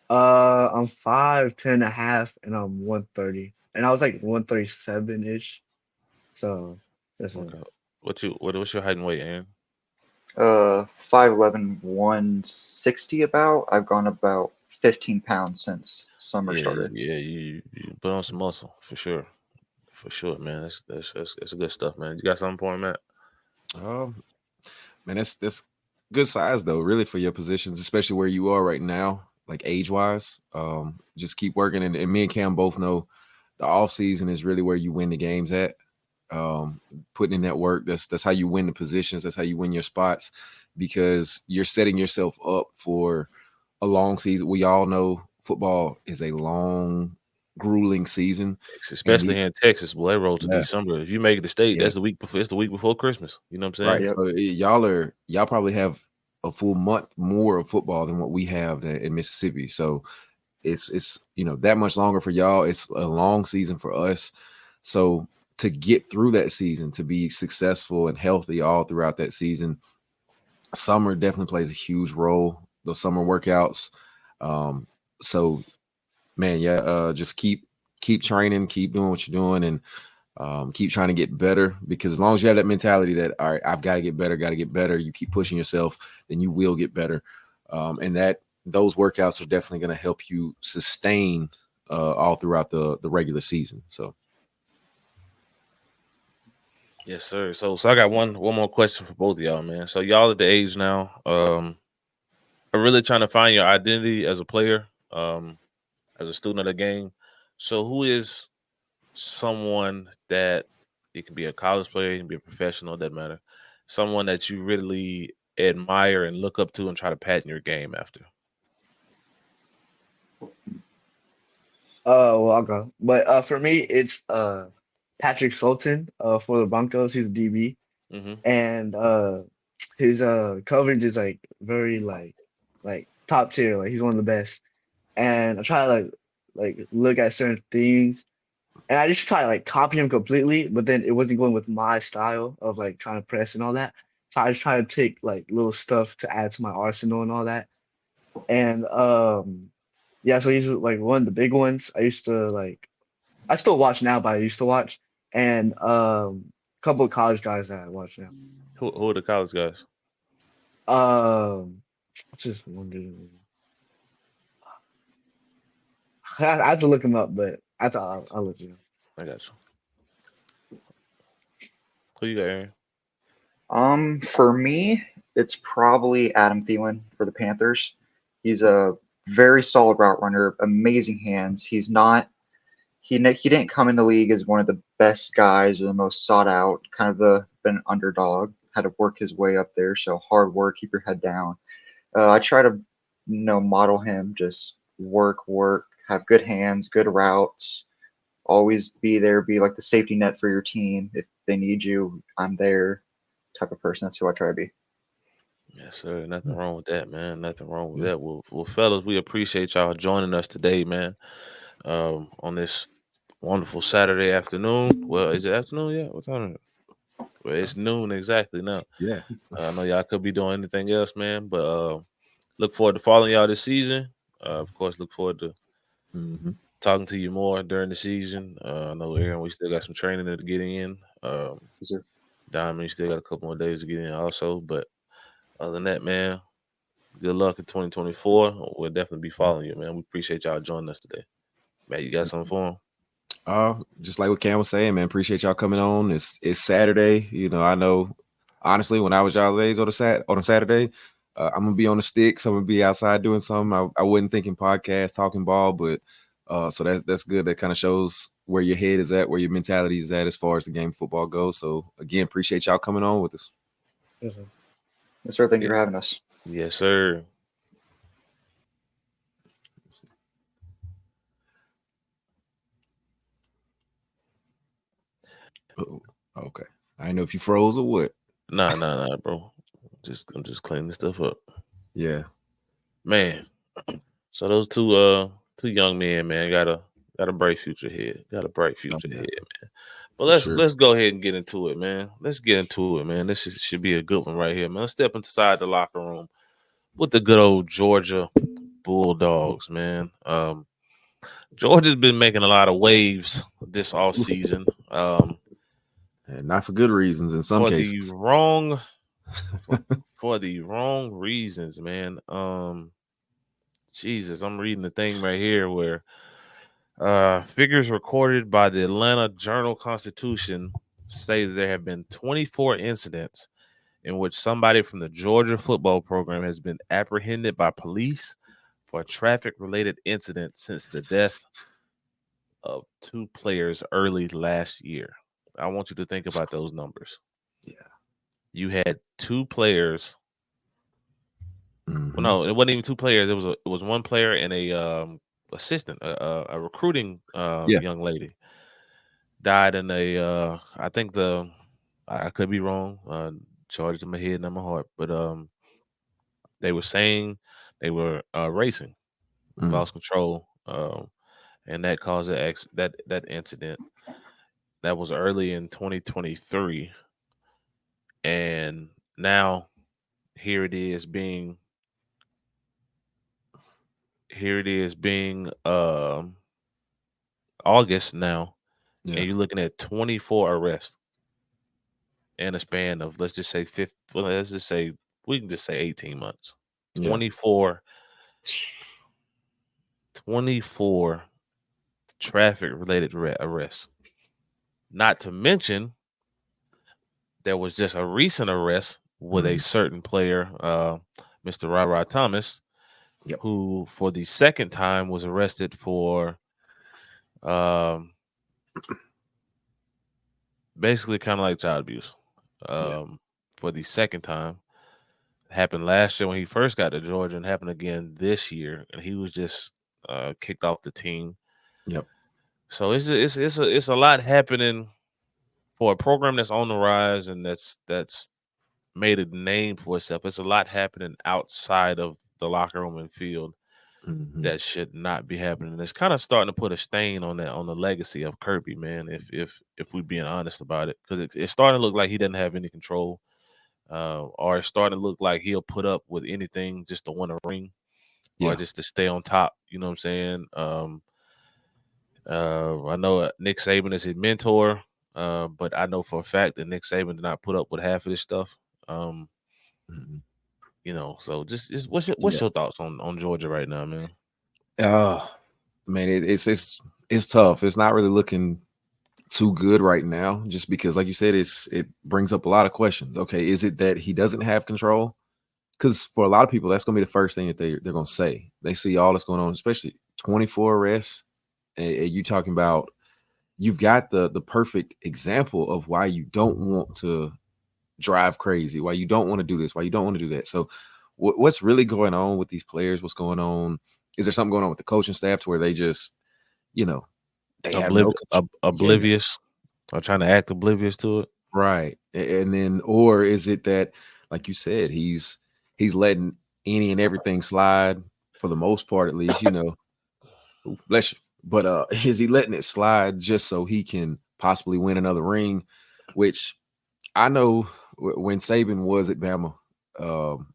I'm 5'10" and a half and I'm 130. And I was like 137-ish. So that's it. Okay. What's your height and weight, Aaron? 5'11", 160 about. I've gone about 15 pounds since summer started. You put on some muscle for sure, man. That's good stuff, man. You got something for him, Matt? Man, that's good size though, really for your positions, especially where you are right now, like age wise. Just keep working, and me and Cam both know the off season is really where you win the games at. Putting in that work, that's how you win the positions. That's how you win your spots, because you're setting yourself up for a long season. We all know football is a long, grueling season, Especially here in Texas, boy. They roll to Yeah. December. If you make it to state, Yeah. that's the week before. It's the week before Christmas. You know what I'm saying? right. So y'all probably have a full month more of football than what we have in Mississippi. So it's that much longer for y'all. It's a long season for us. So to get through that season, to be successful and healthy all throughout that season, summer definitely plays a huge role. Those summer workouts. So man, just keep training, keep doing what you're doing, and keep trying to get better, because as long as you have that mentality that, all right, I've got to get better, you keep pushing yourself, then you will get better. And that those workouts are definitely going to help you sustain all throughout the regular season. So Yes, sir. So I got one more question for both of y'all, man. So y'all at the age now, are really trying to find your identity as a player, as a student of the game. So who is someone that, it can be a college player, it can be a professional, doesn't matter. Someone that you really admire and look up to and try to pattern your game after. Well, I'll go. But for me, it's Patrick Sultan for the Broncos. He's a DB, Mm-hmm. and his coverage is like very like top tier. Like he's one of the best. And I try to like look at certain things, and I just try to like copy him completely, but then it wasn't going with my style of like trying to press and all that. So I just try to take like little stuff to add to my arsenal and all that. And yeah, so he's like one of the big ones. I used to like I still watch now, but I used to watch. And a couple of college guys that I watch now. Who are the college guys? Just wondering. I have to look him up, but I thought I'll let you know. I got you. Who you got, Aaron? For me, it's probably Adam Thielen for the Panthers. He's a very solid route runner, amazing hands. He didn't come in the league as one of the best guys or the most sought out, kind of been an underdog, had to work his way up there. So hard work, keep your head down. I try to, model him, just work, have good hands, good routes, always be there, be like the safety net for your team. If they need you, I'm there type of person. That's who I try to be. Yes, sir. Nothing wrong with that, man. Nothing wrong with that. Well, fellas, we appreciate y'all joining us today, man. On this wonderful Saturday afternoon. Well, is it afternoon yet? What time is it? Well, it's noon exactly now. Yeah. I know y'all could be doing anything else, man, but look forward to following y'all this season. Of course, look forward to talking to you more during the season. I know, Aaron, we still got some training to get in. Yes, sir. Diamond, you still got a couple more days to get in also. But other than that, man, good luck in 2024. We'll definitely be following you, man. We appreciate y'all joining us today. Matt, you got something for him? Just like what Cam was saying, man, appreciate y'all coming on. It's Saturday. I know honestly when I was y'all's age on a Saturday, I'm gonna be on the sticks. I'm gonna be outside doing something. I wasn't thinking podcast, talking ball, but so that's good. That kind of shows where your head is at, where your mentality is at as far as the game of football goes. So again, appreciate y'all coming on with us. Yes, sir. Thank you for having us. Yes, sir. Oh, okay. I didn't know if you froze or what. Nah, bro. I'm just cleaning this stuff up. Yeah. Man. So those two young men, man, got a bright future ahead. Got a bright future ahead, man. But let's go ahead and get into it, man. Let's get into it, man. This should be a good one right here, man. Let's step inside the locker room with the good old Georgia Bulldogs, man. Georgia's been making a lot of waves this off season. And not for good reasons in some cases. For the wrong reasons, man. Jesus, I'm reading the thing right here where figures recorded by the Atlanta Journal-Constitution say that there have been 24 incidents in which somebody from the Georgia football program has been apprehended by police for a traffic-related incident since the death of 2 players early last year. I want you to think about those numbers. Yeah. You had 2 players. Well, no, it wasn't even 2 players. It was 1 player and a assistant, a recruiting young lady died in a I think I could be wrong. Charged in my head, not my heart, but they were saying they were racing, lost control, and that caused that incident. That was early in 2023, and now here it is being August now, and you're looking at 24 arrests in a span of, let's just say 50. Well, let's just say we can just say 18 months. 24 traffic related arrests. Not to mention, there was just a recent arrest with a certain player, Mr. Ra Thomas, who for the second time was arrested for basically kind of like child abuse. For the second time. Happened last year when he first got to Georgia, and happened again this year, and he was just kicked off the team. Yep. So it's a lot happening for a program that's on the rise and that's made a name for itself. It's a lot happening outside of the locker room and field Mhm. that should not be happening. It's kind of starting to put a stain on the legacy of Kirby, man. If we're being honest about it, because it's starting to look like he doesn't have any control, or it's starting to look like he'll put up with anything just to win a ring, or Yeah. just to stay on top. You know what I'm saying? I know Nick Saban is his mentor, but I know for a fact that Nick Saban did not put up with half of this stuff. Um, Mhm. so just what's Yeah. your thoughts on Georgia right now, man? Man, it's tough. It's not really looking too good right now, just because, like you said, it brings up a lot of questions. Okay, is it that he doesn't have control? Because for a lot of people, that's going to be the first thing that they're going to say. They see all that's going on, especially 24 arrests, and you talking about you've got the perfect example of why you don't want to drive crazy, why you don't want to do this, why you don't want to do that. So, what's really going on with these players? What's going on? Is there something going on with the coaching staff to where they just, they have no control? Yeah, Oblivious, or trying to act oblivious to it. right. And then, or is it that, like you said, he's letting any and everything slide for the most part, at least, Ooh, bless you. But is he letting it slide just so he can possibly win another ring? Which I know when Saban was at Bama, um,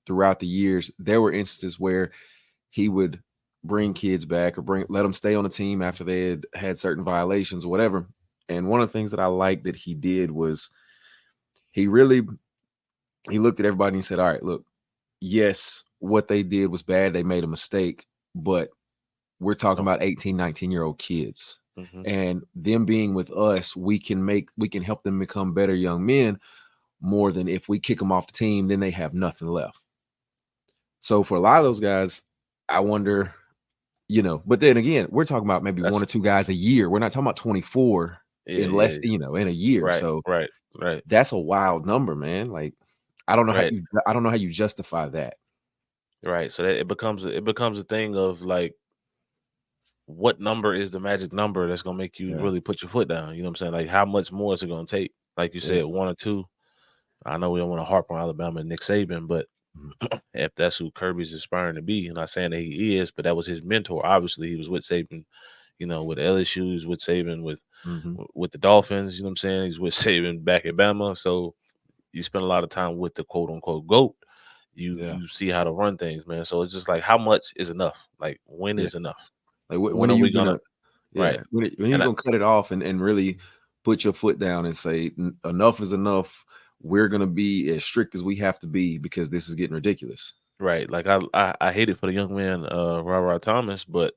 throughout the years, there were instances where he would bring kids back or let them stay on the team after they had certain violations or whatever. And one of the things that I liked that he did was he looked at everybody and he said, all right, look, yes, what they did was bad. They made a mistake, but we're talking about 18, 19-year-old kids. Mm-hmm. And them being with us, we can help them become better young men more than if we kick them off the team, then they have nothing left. So for a lot of those guys, I wonder, but then again, we're talking about maybe one or two guys a year. We're not talking about 24 in a year. Right, So right. that's a wild number, man. Like, I don't know Right. how you justify that. Right. So that it becomes a thing of like, what number is the magic number that's gonna make you really put your foot down? You know what I'm saying? Like, how much more is it gonna take? Like you said, one or two. I know we don't want to harp on Alabama and Nick Saban, but if that's who Kirby's aspiring to be, I'm not saying that he is, but that was his mentor. Obviously, he was with Saban, with LSU, he was with Saban with the Dolphins. You know what I'm saying? He's with Saban back at Bama. So you spend a lot of time with the quote unquote GOAT. You see how to run things, man. So it's just like, how much is enough? Like, when is enough? Like, when are we gonna? Right. When are you gonna cut it off and really put your foot down and say enough is enough? We're gonna be as strict as we have to be because this is getting ridiculous. Right. Like, I hate it for the young man, Robert Thomas, but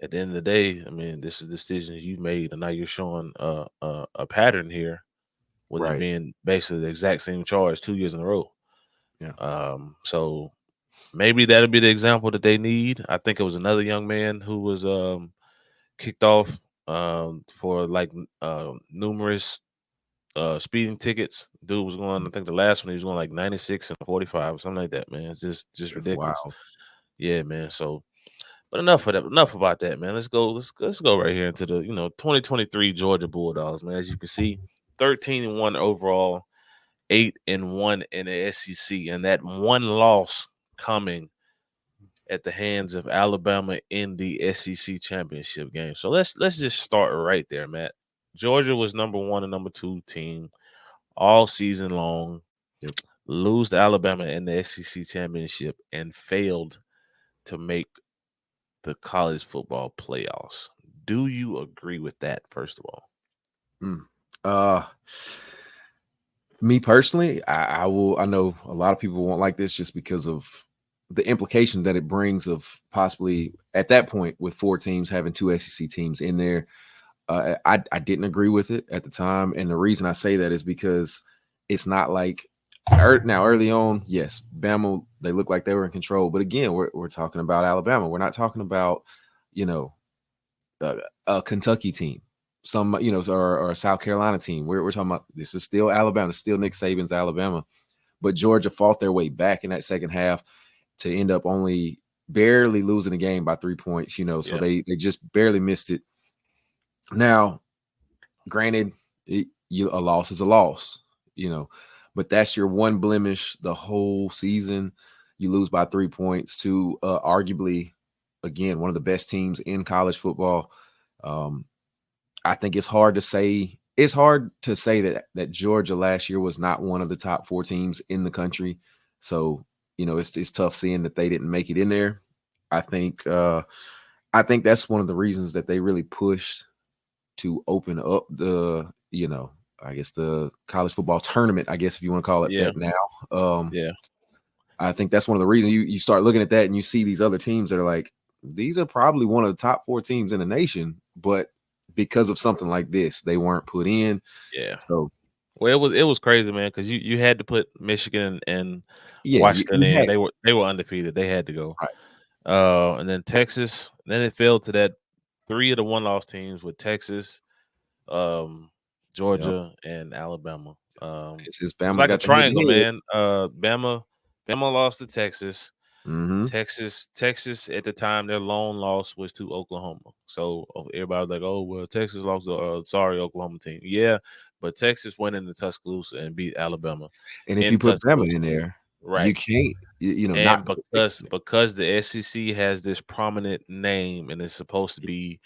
at the end of the day, I mean, this is decisions you made, and now you're showing a pattern here with it being basically the exact same charge 2 years in a row. Yeah. So maybe that'll be the example that they need. I think it was another young man who was kicked off for like numerous speeding tickets. Dude was going, I think the last one he was going like 96 and 45 or something like that, man. It's just ridiculous. Wild. Yeah, man. So, but enough of that. Enough about that, man. Let's go right here into the 2023 Georgia Bulldogs, man. As you can see, 13-1 overall, 8-1 in the SEC, and that one loss coming at the hands of Alabama in the SEC championship game. So let's just start right there, Matt. Georgia was number 1 and number 2 team all season long. Yep. Lose to Alabama in the SEC championship and failed to make the college football playoffs. Do you agree with that, first of all? Me personally, I will. I know a lot of people won't like this just because of the implication that it brings of possibly at that point with 4 teams having 2 SEC teams in there. I didn't agree with it at the time, and the reason I say that is because it's not like now early on. Yes, Bama, they look like they were in control, but again, we're talking about Alabama. We're not talking about a Kentucky team, or a South Carolina team. We're talking about this is still Alabama, still Nick Saban's Alabama, but Georgia fought their way back in that second half to end up only barely losing the game by 3 points, so Yeah. they just barely missed it. Now, granted, a loss is a loss, but that's your one blemish the whole season. You lose by 3 points to arguably, again, one of the best teams in college football. I think it's hard to say. It's hard to say that Georgia last year was not one of the top 4 teams in the country. So, it's tough seeing that they didn't make it in there. I think that's one of the reasons that they really pushed to open up I guess the college football tournament, I guess if you want to call it that now. Yeah. I think that's one of the reasons you start looking at that and you see these other teams that are like, these are probably one of the top 4 teams in the nation, but because of something like this, they weren't put in. Yeah. So, well, it was crazy, man, because you had to put Michigan and yeah, Washington in. had, They were undefeated. They had to go. right. And then Texas. Then it fell to that 3 of the 1-loss teams with Texas, Georgia, and Alabama. It's just It was Bama's like a got the head triangle, to head. man. Bama lost to Texas. Mhm. Texas at the time, their lone loss was to Oklahoma. So everybody was like, "Oh well, Texas lost the sorry Oklahoma team." Yeah, but Texas went into Tuscaloosa and beat Alabama And if in you put Bama Tuscaloosa. in there, Right. you can't, And not because the SEC has this prominent name and it's supposed to be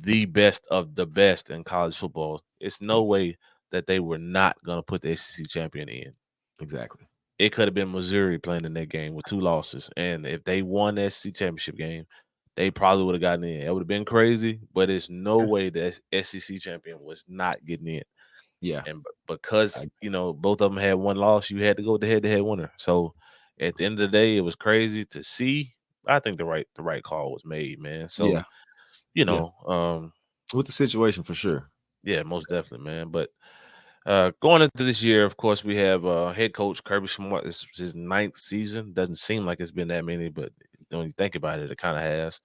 the best of the best in college football, it's no Yes. way that they were not going to put the SEC champion in. Exactly. It could have been Missouri playing in that game with 2 losses, and if they won the SEC championship game, they probably would have gotten in. It would have been crazy, but it's no way the SEC champion was not getting in. Yeah. And because both of them had 1 loss, you had to go with the head-to-head winner. So at the end of the day, it was crazy to see. I think the right call was made, man. So with the situation for sure. Yeah, most definitely, man. But going into this year, of course, we have head coach Kirby Smart. This is his 9th season. Doesn't seem like it's been that many, but when you think about it, it kind of has.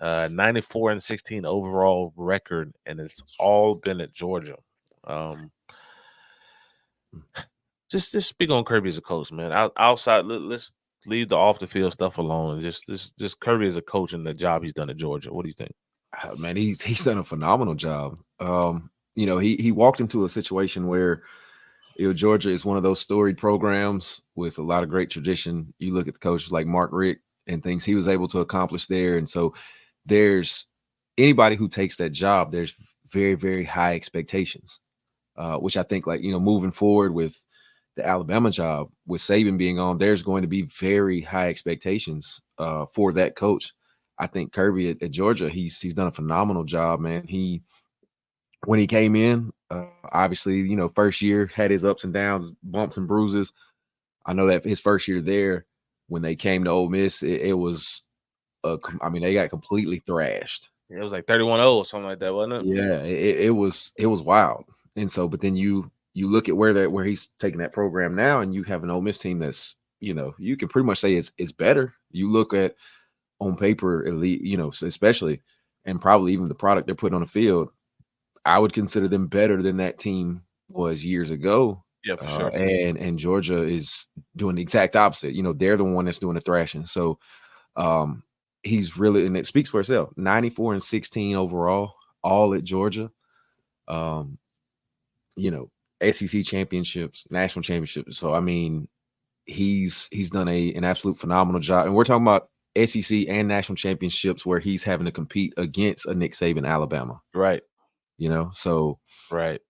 94-16 overall record, and it's all been at Georgia. Just speak on Kirby as a coach, man. Outside, let's leave the off the field stuff alone. Just Kirby as a coach and the job he's done at Georgia. What do you think? Man, he's done a phenomenal job. He walked into a situation where Georgia is one of those storied programs with a lot of great tradition. You look at the coaches like Mark Richt and things he was able to accomplish there. And so there's anybody who takes that job, there's very, very high expectations, which I think moving forward with the Alabama job, with Saban being on, there's going to be very high expectations for that coach. I think Kirby at Georgia, he's done a phenomenal job, man. When he came in, obviously, first year had his ups and downs, bumps and bruises. I know that his first year there, when they came to Ole Miss, it was, they got completely thrashed. It was like 31-0 or something like that, wasn't it? Yeah, it was wild. And so, but then you look at where he's taking that program now, and you have an Ole Miss team that's, you can pretty much say it's better. You look at on paper, elite, especially, and probably even the product they're putting on the field, I would consider them better than that team was years ago. Yeah, for sure. And Georgia is doing the exact opposite. They're the one that's doing the thrashing. So he's really, and it speaks for itself. 94-16 overall, all at Georgia. SEC championships, national championships. So he's done an absolute phenomenal job. And we're talking about SEC and national championships where he's having to compete against a Nick Saban Alabama. Right. So right.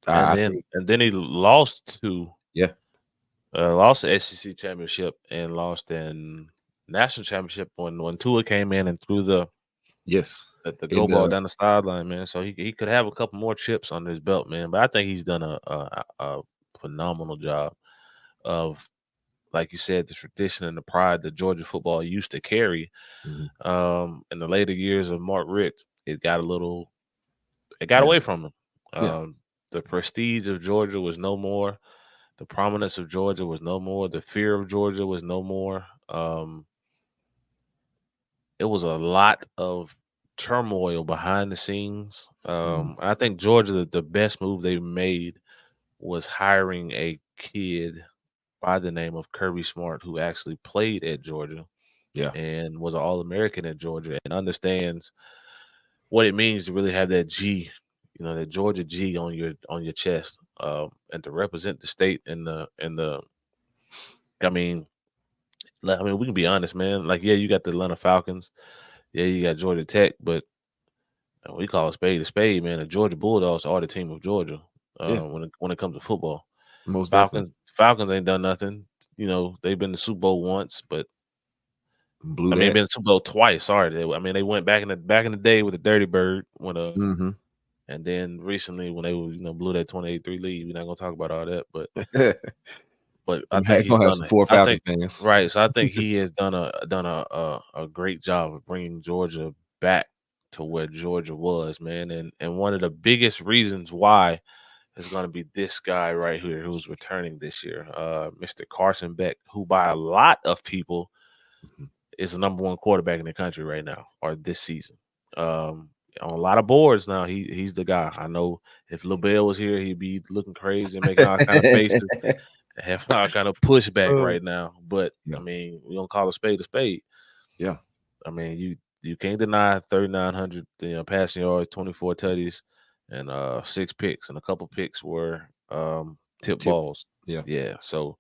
And then he lost to lost the SEC championship and lost in national championship when Tua came in and threw the go ball down the sideline, man. So he could have a couple more chips under his belt, man. But I think he's done a phenomenal job of, like you said, the tradition and the pride that Georgia football used to carry. Mm-hmm. In the later years of Mark Richt, it got away from him. The prestige of Georgia was no more. The prominence of Georgia was no more. The fear of Georgia was no more. It was a lot of turmoil behind the scenes. I think Georgia, the best move they made was hiring a kid by the name of Kirby Smart, who actually played at Georgia Yeah. and was an All-American at Georgia and understands what it means to really have that G, that Georgia G on your chest, and to represent the state and the. I mean, we can be honest, man. Like, yeah, you got the Atlanta Falcons, yeah, you got Georgia Tech, but we call a spade, man. The Georgia Bulldogs are the team of Georgia. Yeah. When it comes to football, Most definitely. Falcons ain't done nothing. They've been to the Super Bowl once, but Blew been that. to the Super Bowl twice. Sorry, they went back in the day with the Dirty Bird Mm-hmm. and then recently when they blew that 28-3 lead. We're not gonna talk about all that, but I think he's Gonna have done some it. four I Falcon think fans. right. So I think he has done a great job of bringing Georgia back to where Georgia was, man. And one of the biggest reasons why is going to be this guy right here who's returning this year, Mr. Carson Beck, who by a lot of people Mhm. is the number one quarterback in the country right now or this season. On a lot of boards now, he's the guy. I know if LaBelle was here, he'd be looking crazy and making all kind of faces, have all kind of pushback right now. But Yeah. I mean, we don't call a spade a spade. Yeah. I mean, you can't deny 3,900 passing yards, 24 tutties, and 6 picks, and a couple picks were tip balls. Yeah. Yeah. So,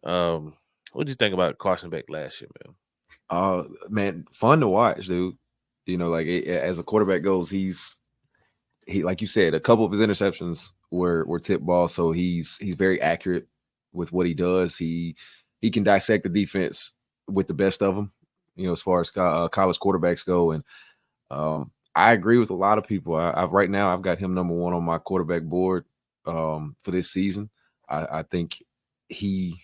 what did you think about Carson Beck last year, man? Man, fun to watch, dude. Like as a quarterback goes, he like you said, a couple of his interceptions were tip balls, so he's very accurate with what he does. He can dissect the defense with the best of them, as far as college quarterbacks go. And I agree with a lot of people. Right now I've got him number one on my quarterback board for this season. I think he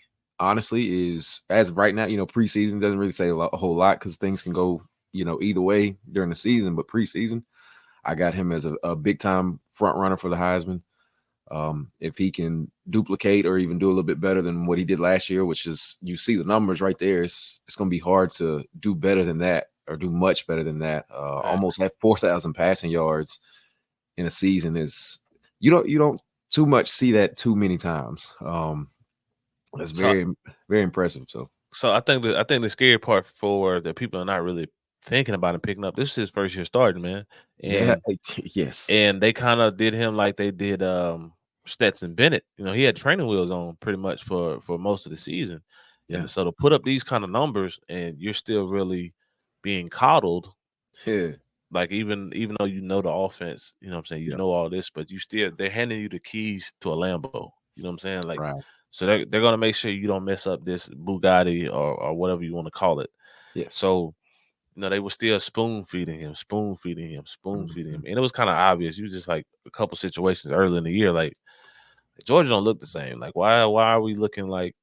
honestly is, as of right now, preseason doesn't really say a whole lot because things can go either way during the season. But preseason, I got him as a big time front runner for the Heisman. If he can duplicate or even do a little bit better than what he did last year, which is, you see the numbers right there, it's going to be hard to do better than that or do much better than that. Almost have 4,000 passing yards in a season is you don't too much see that too many times. That's very, very impressive. So I think the scary part for the people are not really thinking about him picking up. This is his first year starting, man. And yes. And they kind of did him like they did Stetson Bennett. He had training wheels on pretty much for most of the season. Yeah. And so to put up these kind of numbers and you're still really being coddled. Yeah. Like even though the offense, what I'm saying, you know all this, but they're handing you the keys to a Lambo. You know what I'm saying? Like, right. So they're gonna make sure you don't mess up this Bugatti or whatever you want to call it. Yes. So they were still spoon feeding him, and it was kind of obvious. You just like a couple situations early in the year, like Georgia don't look the same. Like why are we looking like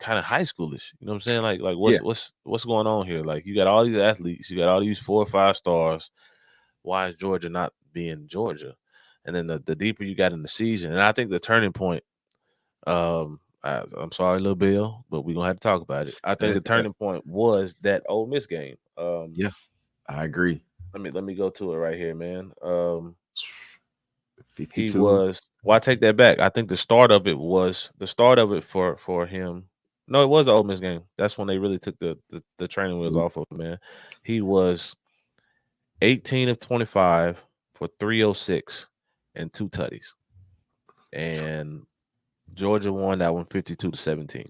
kind of high schoolish? You know what I'm saying? Like what's going on here? Like you got all these athletes, you got all these 4 or 5 stars. Why is Georgia not being Georgia? And then the deeper you got in the season, and I think the turning point. I'm sorry, Lil Bill, but we're gonna have to talk about it. I think the turning point was that Ole Miss game. Yeah, I agree. Let me go to it right here, man. 52. He was. Well, I take that back. I think the start of it for him. No, it was the Ole Miss game. That's when they really took the training wheels off of him, man. He was 18 of 25 for 306 and 2 tutties, and Georgia won that one 52-17.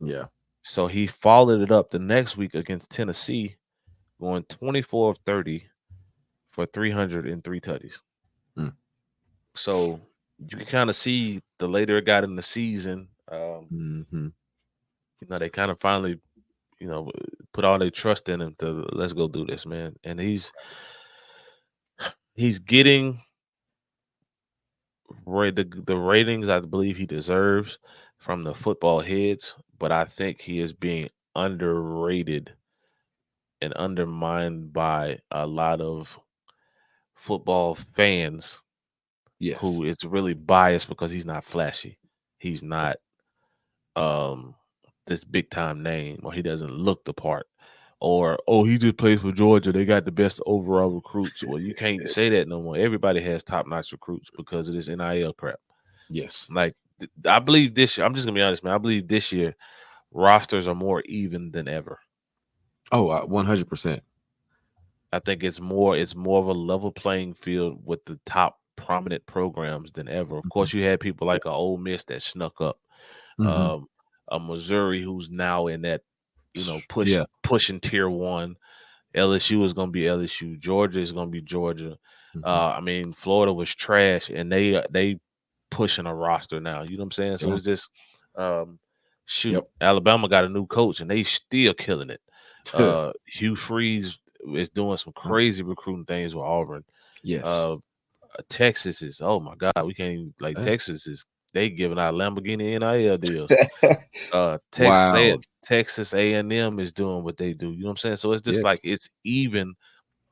Yeah. So he followed it up the next week against Tennessee, going 24 of 30 for 303 tutties. So you can kind of see the later it got in the season, they kind of finally, put all their trust in him to let's go do this, man. And he's getting the ratings I believe he deserves from the football heads, but I think he is being underrated and undermined by a lot of football fans. Yes. Who is really biased because he's not flashy. He's not this big time name, or he doesn't look the part, or he just plays for Georgia. They got the best overall recruits. Well, you can't say that no more. Everybody has top notch recruits because of this NIL crap. Yes. Like I believe this year, I'm just gonna be honest, man. I believe this year rosters are more even than ever. Oh, 100%. I think it's more of a level playing field with the top prominent programs than ever. Of course, you had people like a Ole Miss that snuck up, Mhm. a Missouri who's now in that, Yeah. pushing tier one. LSU is going to be LSU. Georgia is going to be Georgia. Mhm. I mean, Florida was trash, and they pushing a roster now. You know what I'm saying? So Yeah. it's just, shoot. Yep. Alabama got a new coach, and they still killing it. Hugh Freeze is doing some crazy recruiting things with Auburn. Yes. Texas is, oh my God, we can't even, like, Yeah. Texas is, they giving out Lamborghini NIL deals. Wow. Texas A&M is doing what they do. You know what I'm saying? So it's just Yes. like it's even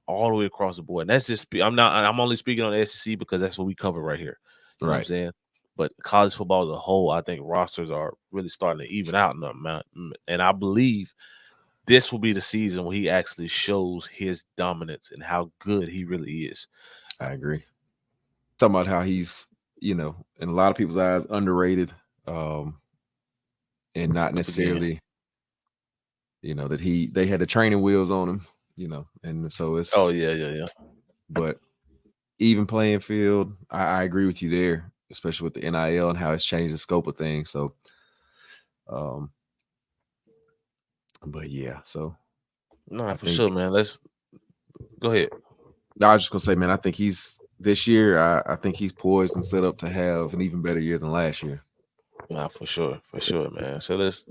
all the way across the board. And that's just I'm only speaking on the SEC because that's what we cover right here. You know what I'm Right. saying? But college football as a whole, I think rosters are really starting to even out in the amount. And I believe this will be the season when he actually shows his dominance and how good he really is. I agree. Talking about how he's, in a lot of people's eyes, underrated, and not Up again. necessarily, that they had the training wheels on him, and so it's. Oh yeah. But even playing field, I agree with you there, especially with the NIL and how it's changed the scope of things. So, but yeah, so No, for sure, man. Let's go ahead. I was just gonna say, man, I think this year. I think he's poised and set up to have an even better year than last year. Nah, for sure, man. So let's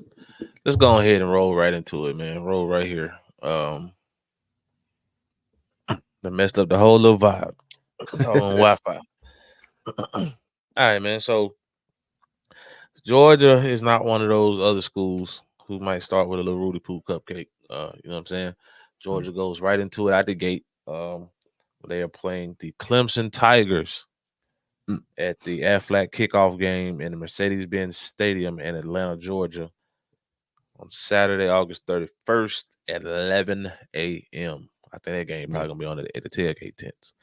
go ahead and roll right into it, man. Roll right here. They messed up the whole little vibe. It's all on Wi-Fi. All right, man. So Georgia is not one of those other schools who might start with a little Rudy Poo cupcake. You know what I'm saying? Georgia goes right into it out the gate. They are playing the Clemson Tigers at the Aflac kickoff game in the Mercedes-Benz Stadium in Atlanta, Georgia, on Saturday, August 31st at 11 a.m. I think that game probably gonna be on at the tailgate tents.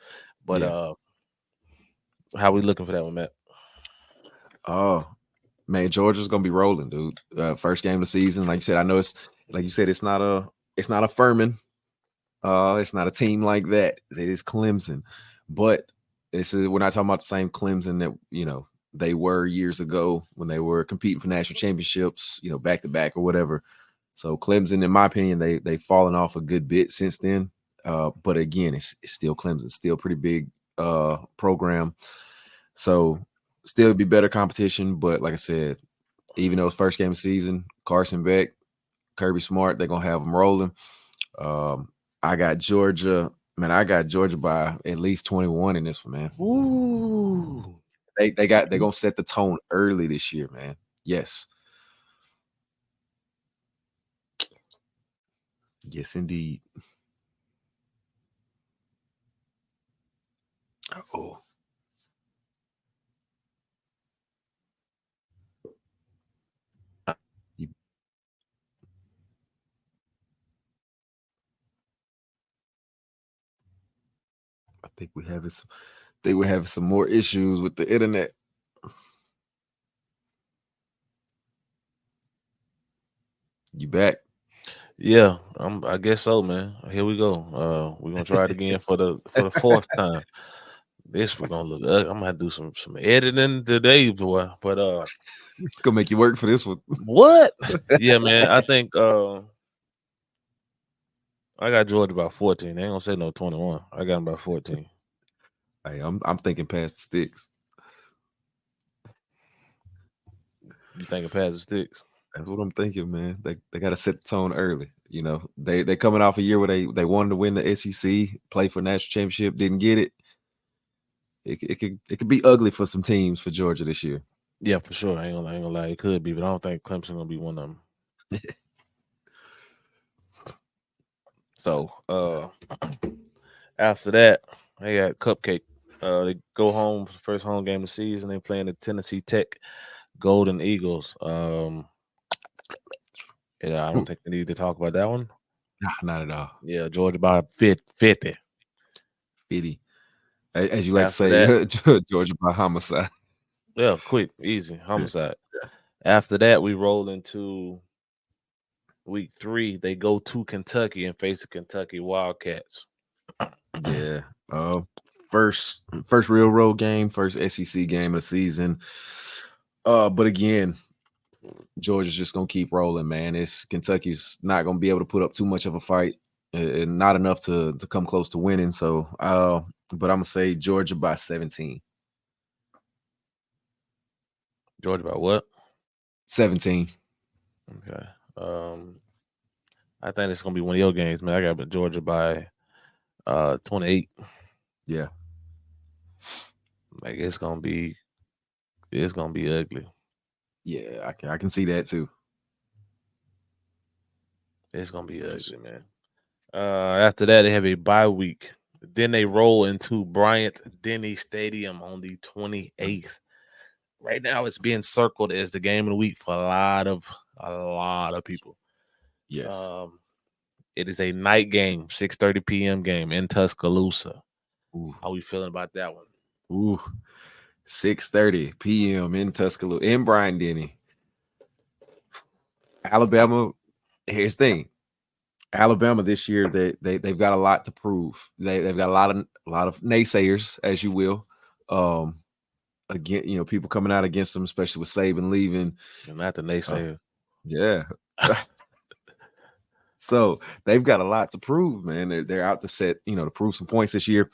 But how we looking for that one, Matt? Oh man, Georgia's gonna be rolling, dude. First game of the season, like you said. I know it's like you said, it's not a Furman. It's not a team like that. It is Clemson, but we're not talking about the same Clemson that they were years ago when they were competing for national championships, back to back or whatever. So Clemson, in my opinion, they've fallen off a good bit since then. But again, it's still Clemson, still pretty big program. So still be better competition. But like I said, even though it's first game of the season, Carson Beck, Kirby Smart, they're gonna have them rolling. I got Georgia. Man, I got Georgia by at least 21 in this one, man. Ooh. They're gonna set the tone early this year, man. Yes. Yes, indeed. Oh. I think we're having some more issues with the internet. You back? Yeah, I guess so, man. Here we go. We're gonna try it again for the fourth time. This we're gonna look. I'm gonna have to do some editing today, boy. But gonna make you work for this one. What? Yeah, man. I think I got Georgia about 14. They ain't gonna say no 21. I got them about 14. Hey, I'm thinking past the sticks. You thinking past the sticks? That's what I'm thinking, man. They got to set the tone early. They coming off a year where they wanted to win the SEC, play for national championship, didn't get it. It could be ugly for some teams for Georgia this year. Yeah, for sure. I ain't gonna lie. It could be, but I don't think Clemson gonna be one of them. So after that, they got Cupcake. They go home for the first home game of the season. They playing the Tennessee Tech Golden Eagles. Yeah, I don't think we need to talk about that one. Nah, not at all. Yeah, Georgia by 50. 50. As you like After to say, Georgia by homicide. Yeah, quick, easy, homicide. After that, we roll into Week 3, they go to Kentucky and face the Kentucky Wildcats. Yeah. First real road game, first SEC game of the season. But again, Georgia's just gonna keep rolling, man. Kentucky's not gonna be able to put up too much of a fight, and not enough to come close to winning. So, but I'm gonna say Georgia by 17. Georgia by what? 17. Okay. I think it's gonna be one of your games, man. I got Georgia by 28. Yeah. Like it's gonna be ugly. Yeah, I can see that too. It's gonna be ugly, man. After that, they have a bye week. Then they roll into Bryant-Denny Stadium on the 28th. Right now, it's being circled as the game of the week for a lot of people. Yes. It is a night game, 6:30 p.m. game in Tuscaloosa. Ooh. How we feeling about that one? Ooh. 6:30 p.m. in Tuscaloosa, in Bryant-Denny. Alabama, here's the thing. Alabama this year, they've got a lot to prove. They've got a lot of naysayers, as you will. Again, people coming out against them, especially with Saban leaving. You're not the naysayer. Yeah. So they've got a lot to prove, man. They're out to set, to prove some points this year.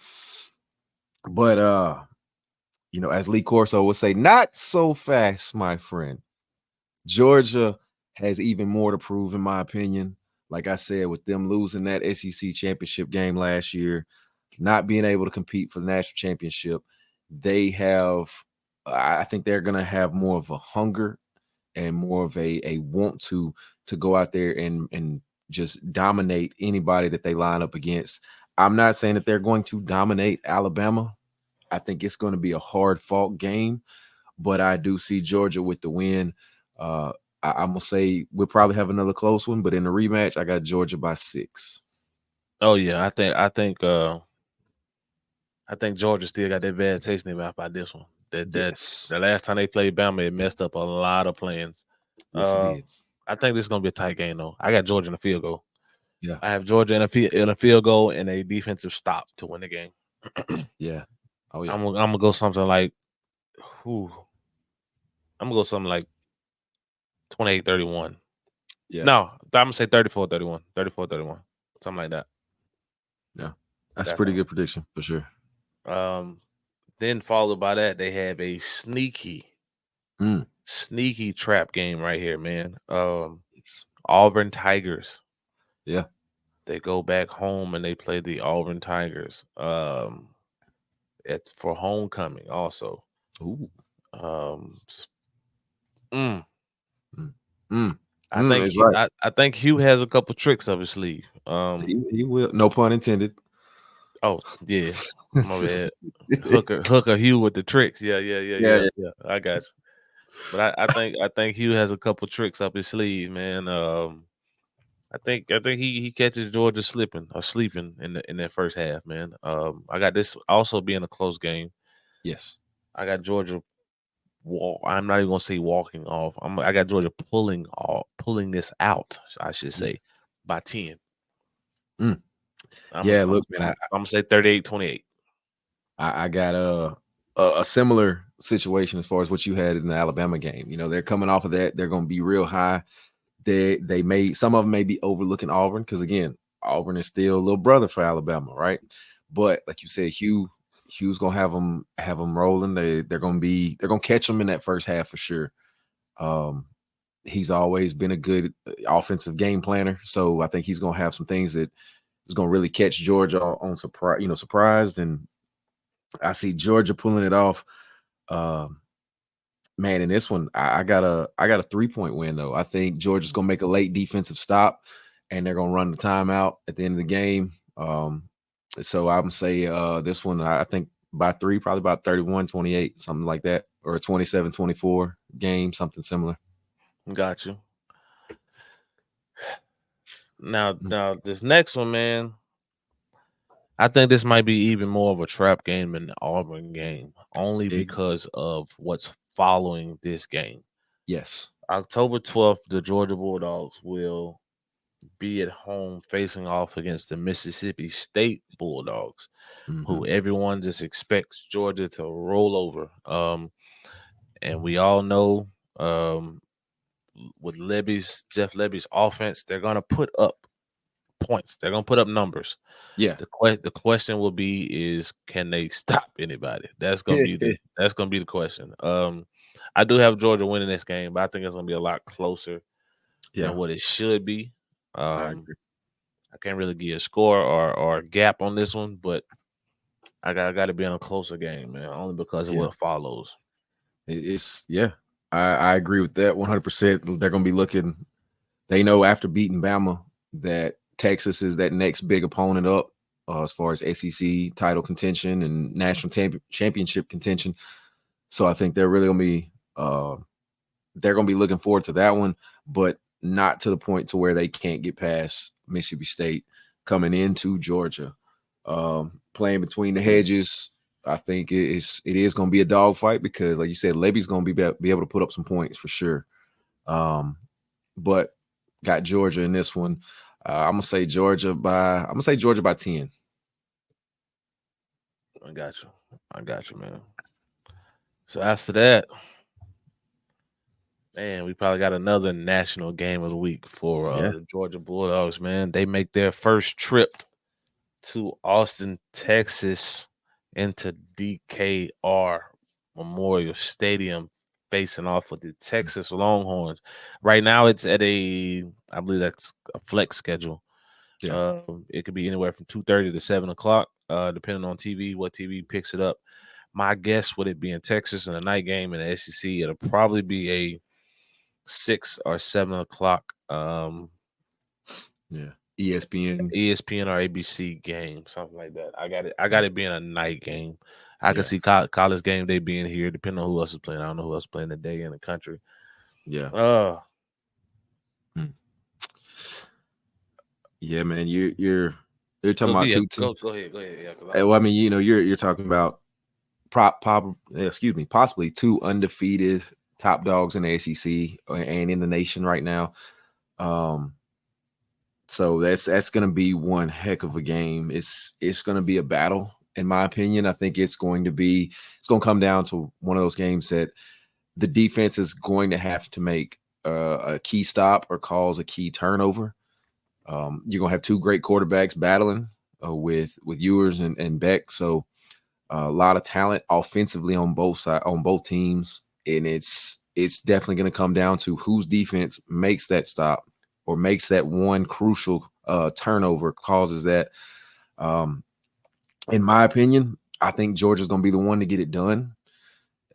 But as Lee Corso would say, not so fast, my friend. Georgia has even more to prove, in my opinion. Like I said, with them losing that SEC championship game last year, not being able to compete for the national championship, I think they're going to have more of a hunger and more of a want to go out there and just dominate anybody that they line up against. I'm not saying that they're going to dominate Alabama. I think it's going to be a hard-fought game, but I do see Georgia with the win. I'm gonna say we'll probably have another close one, but in the rematch, I got Georgia by 6. Oh yeah, I think Georgia still got that bad taste in their mouth by this one. Yes. The last time they played Bama, it messed up a lot of plans. Yes, it did. I think this is gonna be a tight game though. I got Georgia in a field goal. Yeah. I have Georgia in a field goal and a defensive stop to win the game. Yeah. Oh yeah. I'm gonna go something like, I'm gonna go something like 28-31. Yeah. No, I'm gonna say 34-31. 34-31. Something like that. Yeah. That's a pretty good prediction for sure. Then followed by that, they have a sneaky trap game right here, man. Auburn Tigers. Yeah. They go back home and they play the Auburn Tigers. It's for homecoming also. Ooh. I think Hugh has a couple tricks up his sleeve. He will. No pun intended. Oh yeah, my bad. Hooker Hugh with the tricks. Yeah. I got you. But I think Hugh has a couple tricks up his sleeve, man. I think he catches Georgia sleeping in that first half, man. I got this also being a close game. Yes. I got Georgia. I'm not even gonna say walking off. I got Georgia pulling this out. I should say by 10. Look, man, I'm gonna say 38-28. I got a similar situation as far as what you had in the Alabama game. They're coming off of that. They're going to be real high. Some of them may be overlooking Auburn because again, Auburn is still a little brother for Alabama, right? But like you said, Hugh's gonna have them rolling. They're gonna catch them in that first half for sure. He's always been a good offensive game planner, so I think he's gonna have some things that is gonna really catch Georgia on surprised, and I see Georgia pulling it off. Man, in this one, I got a 3-point win though. I think Georgia's gonna make a late defensive stop, and they're gonna run the timeout at the end of the game. So I'm say this one, I think by 3, probably about 31-28, something like that, or a 27-24 game, something similar. Got you. Now this next one, man, I think this might be even more of a trap game than the Auburn game, only because of what's following this game. Yes. October 12th, the Georgia Bulldogs will be at home facing off against the Mississippi State Bulldogs, who Mhm. everyone just expects Georgia to roll over. And we all know with Jeff Lebby's offense, they're gonna put up points. They're gonna put up numbers. Yeah. The question will be is can they stop anybody? That's gonna be the question. I do have Georgia winning this game, but I think it's gonna be a lot closer Yeah. than what it should be. I Um, agree. I can't really give a score or a gap on this one, but I got to be in a closer game, man, only because of Yeah. what follows. It's yeah. I agree with that 100%. They're gonna be looking. They know after beating Bama that Texas is that next big opponent up as far as SEC title contention and national championship contention. So I think they're really they're gonna be looking forward to that one, but not to the point to where they can't get past Mississippi State coming into Georgia. Playing between the hedges, I think it is going to be a dogfight because, like you said, Levy's going to be able to put up some points for sure. But got Georgia in this one. I'm gonna say Georgia by 10. I got you, man. So after that, man, we probably got another national game of the week for the Georgia Bulldogs, man. They make their first trip to Austin, Texas, into DKR Memorial Stadium, facing off with the Texas Longhorns. Right now, it's at I believe that's a flex schedule. Yeah. It could be anywhere from 2:30 to 7:00, depending on TV, what TV picks it up. My guess would it be in Texas in a night game in the SEC, it'll probably be a 6 or 7:00 Yeah. ESPN. ESPN or ABC game, something like that. I got it being a night game. I can see college game day being here, depending on who else is playing. I don't know who else is playing the day in the country. Yeah. Yeah, man. You're talking about two teams. Go ahead. Yeah, Well, I mean, you're talking about possibly two undefeated top dogs in the SEC and in the nation right now. So that's going to be one heck of a game. It's going to be a battle, in my opinion. I think it's going to come down to one of those games that the defense is going to have to make a key stop or cause a key turnover. You're going to have two great quarterbacks battling with Ewers and Beck. So a lot of talent offensively on both teams, and it's definitely going to come down to whose defense makes that stop or makes that one crucial turnover, causes that. In my opinion, I think Georgia's going to be the one to get it done.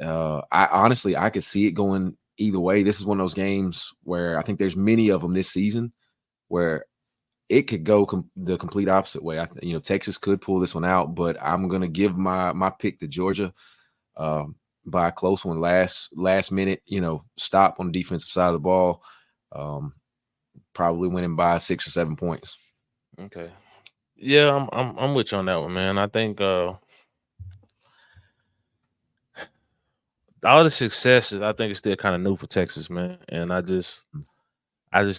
I could see it going either way. This is one of those games where I think there's many of them this season where it could go the complete opposite way. Texas could pull this one out, but I'm going to give my pick to Georgia by a close one, last minute, stop on the defensive side of the ball. Probably winning by 6 or 7 points. Okay. Yeah, I'm with you on that one, man. I think all the successes, I think it's still kind of new for Texas, man. And I just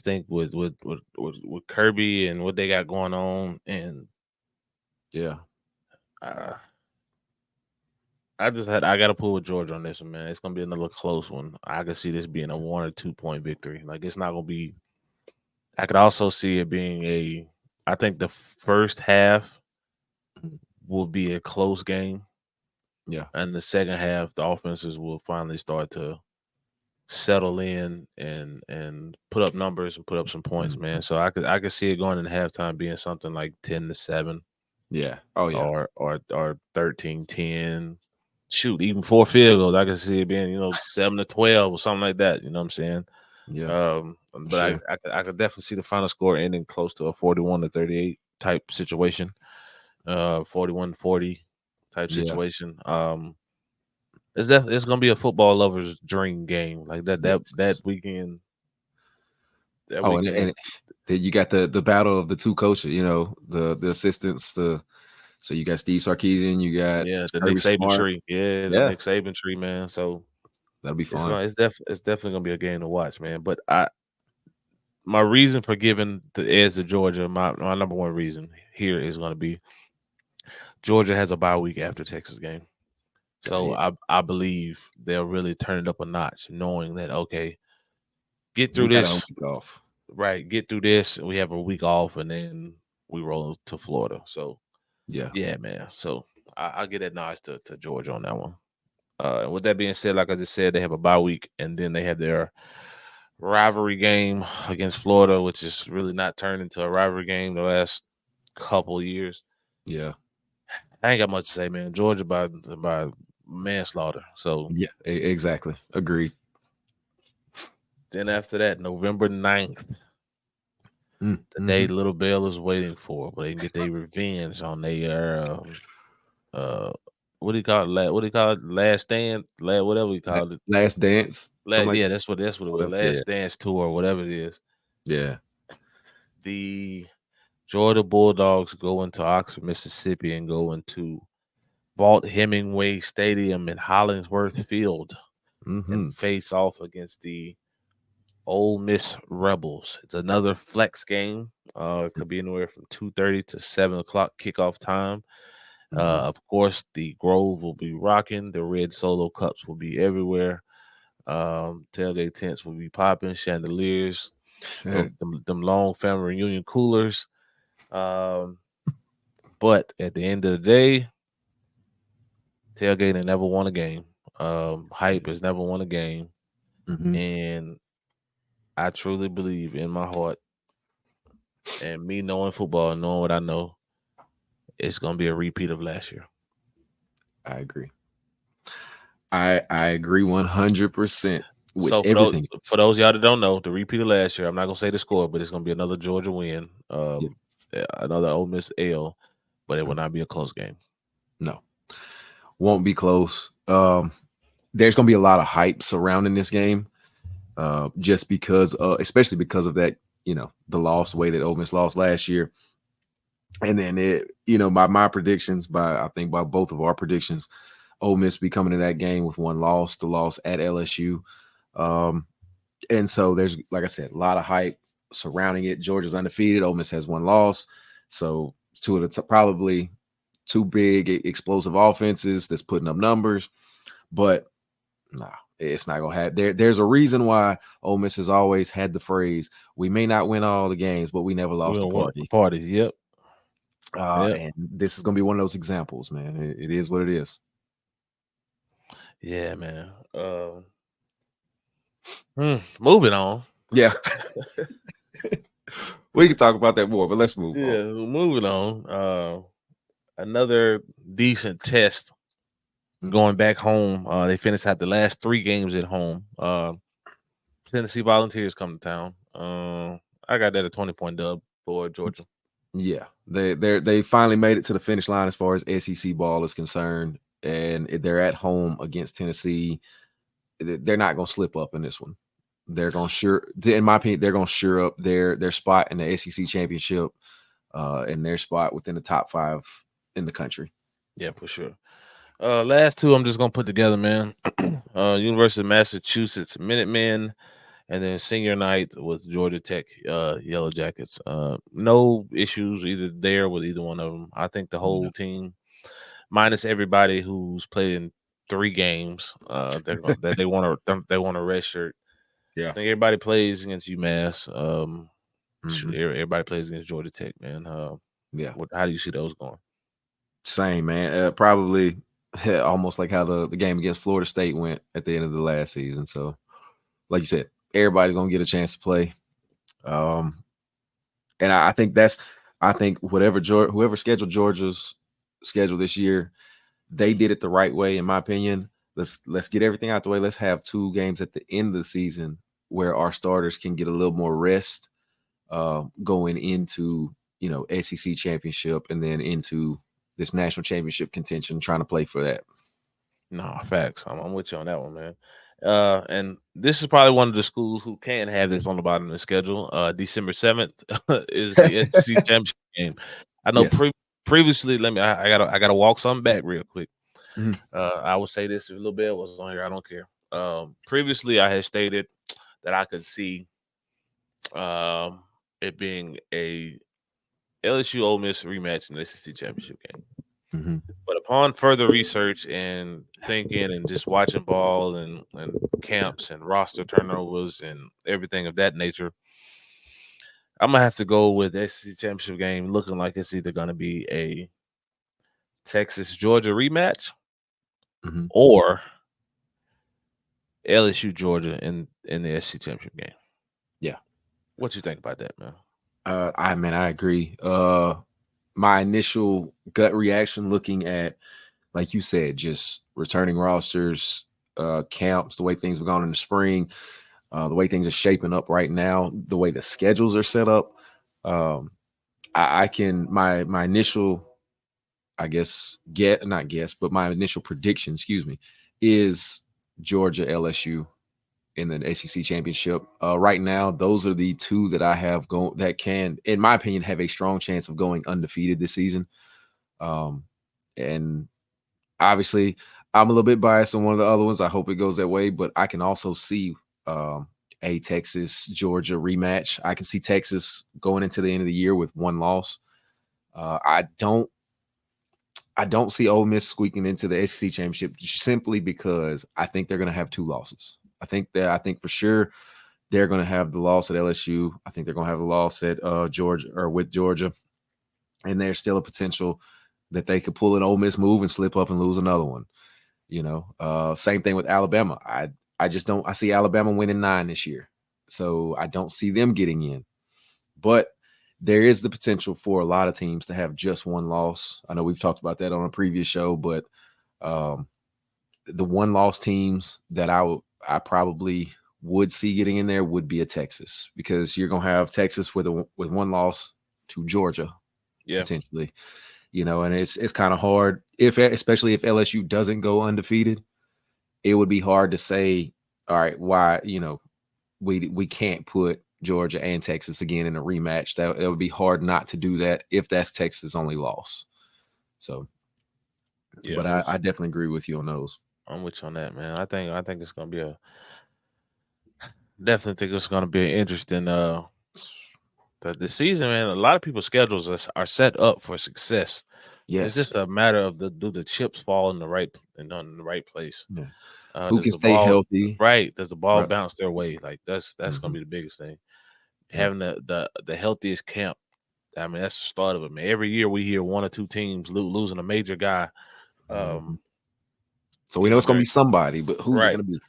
think with Kirby and what they got going on, and I got to pull with Georgia on this one, man. It's gonna be another close one. I can see this being a 1 or 2 point victory. Like, it's not gonna be. I could also see it being I think the first half will be a close game. Yeah. And the second half, the offenses will finally start to settle in and put up numbers and put up some points, man. So I could see it going in halftime being something like 10-7. Yeah. Oh yeah. Or 13-10. Shoot, even 4 field goals. I could see it being, 7-12 or something like that. You know what I'm saying? Yeah. But sure. I could definitely see the final score ending close to a 41-38 type situation. 41-40 type situation. It's gonna be a football lover's dream game. Like that weekend. And you got the battle of the two coaches, the assistants, so you got Steve Sarkisian, you got the Nick Saban tree. The Nick Saban tree, man. So that'll be fun. It's definitely gonna be a game to watch, man. But my reason for giving the edge to Georgia, my number one reason here is going to be Georgia has a bye week after Texas game. So I believe they'll really turn it up a notch, knowing that, okay, get through We got a this. week off. Right, get through this. We have a week off, and then we roll to Florida. So, yeah, man. So I get that nod to Georgia on that one. And with that being said, like I just said, they have a bye week, and then they have their rivalry game against Florida, which is really not turned into a rivalry game the last couple of years. Yeah. I ain't got much to say, man. Georgia by manslaughter. So yeah, exactly. Agreed. Then after that, November 9th, the day Little Bell is waiting for, but they can get their revenge on their what do you call it? What do you call it? Last stand, whatever we call it. Last dance. Yeah, that's what it was. Last dance tour, whatever it is. Yeah. The Georgia Bulldogs go into Oxford, Mississippi, and go into Walt Hemingway Stadium in Hollingsworth Field and face off against the Ole Miss Rebels. It's another flex game. It could be anywhere from 2:30 to 7 o'clock kickoff time. Of course, the Grove will be rocking. The red Solo cups will be everywhere. Tailgate tents will be popping. Chandeliers, them long family reunion coolers. But at the end of the day, tailgating never won a game. Hype has never won a game. And I truly believe in my heart, and me knowing football and knowing what I know, it's going to be a repeat of last year. I agree. I agree 100% with so everything. For those y'all that don't know, the repeat of last year, I'm not going to say the score, but it's going to be another Georgia win, another Ole Miss L, but it will not be a close game. No. Won't be close. There's going to be a lot of hype surrounding this game. Just because, especially because of that, the loss, way that Ole Miss lost last year. And then by my predictions, I think by both of our predictions, Ole Miss be coming to that game with one loss, the loss at LSU. And so there's, like I said, a lot of hype surrounding it. Georgia's undefeated. Ole Miss has one loss. So two of the probably two big explosive offenses that's putting up numbers. But no, it's not going to happen. There's a reason why Ole Miss has always had the phrase, we may not win all the games, but we never lost the party. Yep. And this is going to be one of those examples, man. It is what it is. Yeah, man. Moving on. Yeah. We can talk about that more, but let's move on. Yeah, moving on. Another decent test going back home. They finished out the last 3 games at home. Tennessee Volunteers come to town. I got that a 20-point dub for Georgia. Yeah, they finally made it to the finish line as far as SEC ball is concerned, and they're at home against Tennessee. They're not going to slip up in this one. They're going to in my opinion, they're going to sure up their spot in the SEC championship, and their spot within the top 5 in the country. Yeah, for sure. Last 2, I'm just going to put together, man. University of Massachusetts Minutemen, and then senior night with Georgia Tech Yellow Jackets. No issues either there with either one of them. I think the whole team, minus everybody who's played in 3 games, that they want a red shirt. Yeah, I think everybody plays against UMass. Everybody plays against Georgia Tech, man. How do you see those going? Same, man. Probably almost like how the game against Florida State went at the end of the last season. So, like you said, everybody's gonna get a chance to play. And I think whoever scheduled Georgia's schedule this year, they did it the right way, in my opinion. Let's get everything out the way. Let's have 2 games at the end of the season where our starters can get a little more rest, going into SEC championship and then into this national championship contention, trying to play for that. No, facts. I'm with you on that one, man. And this is probably one of the schools who can have this on the bottom of the schedule. December 7th is the SEC championship game. I know previously. I gotta walk something back real quick. I will say this: if a little bit was on here, I don't care. Previously, I had stated that I could see It being a LSU Ole Miss rematch in the SEC championship game. Mm-hmm. But upon further research and thinking and just watching ball and camps and roster turnovers and everything of that nature, I'm gonna have to go with SEC championship game looking like it's either gonna be a Texas Georgia rematch Mm-hmm. or LSU Georgia in the SEC championship game. Yeah. What you think about that, man? I agree. My initial gut reaction looking at, like you said, just returning rosters, camps, the way things have gone in the spring, the way things are shaping up right now, the way the schedules are set up. I can my initial, I guess, my initial prediction, excuse me, is Georgia LSU in the SEC championship. Right now, those are the two that I have going that can, in my opinion, have a strong chance of going undefeated this season. And obviously, I'm a little bit biased on one of the other ones. I hope it goes that way, but I can also see a Texas Georgia rematch. I can see Texas going into the end of the year with one loss. I don't see Ole Miss squeaking into the SEC championship simply because I think they're going to have two losses. I think for sure they're going to have the loss at LSU. I think they're going to have the loss at Georgia or with Georgia, and there's still a potential that they could pull an Ole Miss move and slip up and lose another one. Same thing with Alabama. I just don't. I see Alabama winning 9 this year, so I don't see them getting in. But there is the potential for a lot of teams to have just one loss. I know we've talked about that on a previous show, but the one loss teams that I probably would see getting in there would be a Texas, because you're gonna have Texas with one loss to Georgia, potentially. And it's kind of hard especially if LSU doesn't go undefeated. It would be hard to say, all right, why we can't put Georgia and Texas again in a rematch. That would be hard not to do that if that's Texas' only loss. So, Yeah, but I definitely agree with you on those. I'm with you on that, man. I think it's gonna be definitely think it's gonna be an interesting the season, man. A lot of people's schedules are set up for success. Yes. It's just a matter of do the chips fall in the right place. Yeah. Who Does can the stay ball healthy? right? Does the ball Right. bounce their way? Like that's gonna be the biggest thing. Having the healthiest camp. I mean, that's the start of it, man. Every year we hear one or two teams losing a major guy. So we know it's gonna be somebody, but who's it right. gonna be?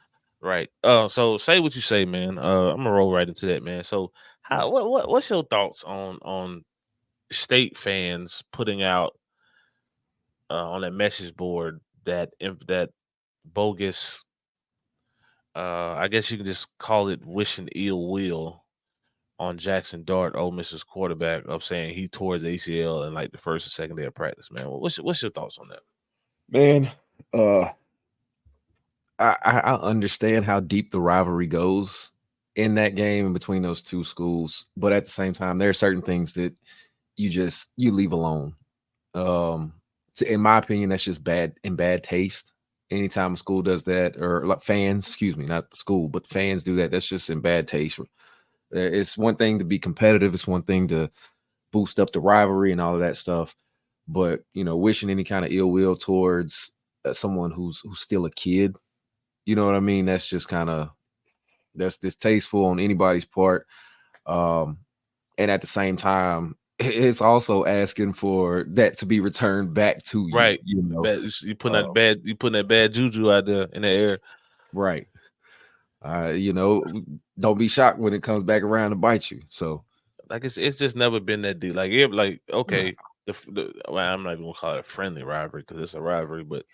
Right. So say what you say, man. I'm gonna roll right into that, man. So what's your thoughts on state fans putting out on that message board that bogus, I guess you can just call it wishing ill will on Jackson Dart, Ole Miss's quarterback, of saying he tore his ACL in like the first or second day of practice, man. What's your thoughts on that? Man, I understand how deep the rivalry goes in that game between those two schools, but at the same time, there are certain things that you leave alone. In my opinion, that's just bad taste. Anytime a school does that, or like fans, excuse me, not the school, but fans do that, that's just in bad taste. It's one thing to be competitive. It's one thing to boost up the rivalry and all of that stuff. But, wishing any kind of ill will towards someone who's still a kid, you know what I mean? That's just that's distasteful on anybody's part. And at the same time, it's also asking for that to be returned back to you. Right. You putting that bad juju out there in the air. Right. Don't be shocked when it comes back around to bite you. So, like it's just never been that deep. Like okay, I'm not even gonna call it a friendly rivalry because it's a rivalry, but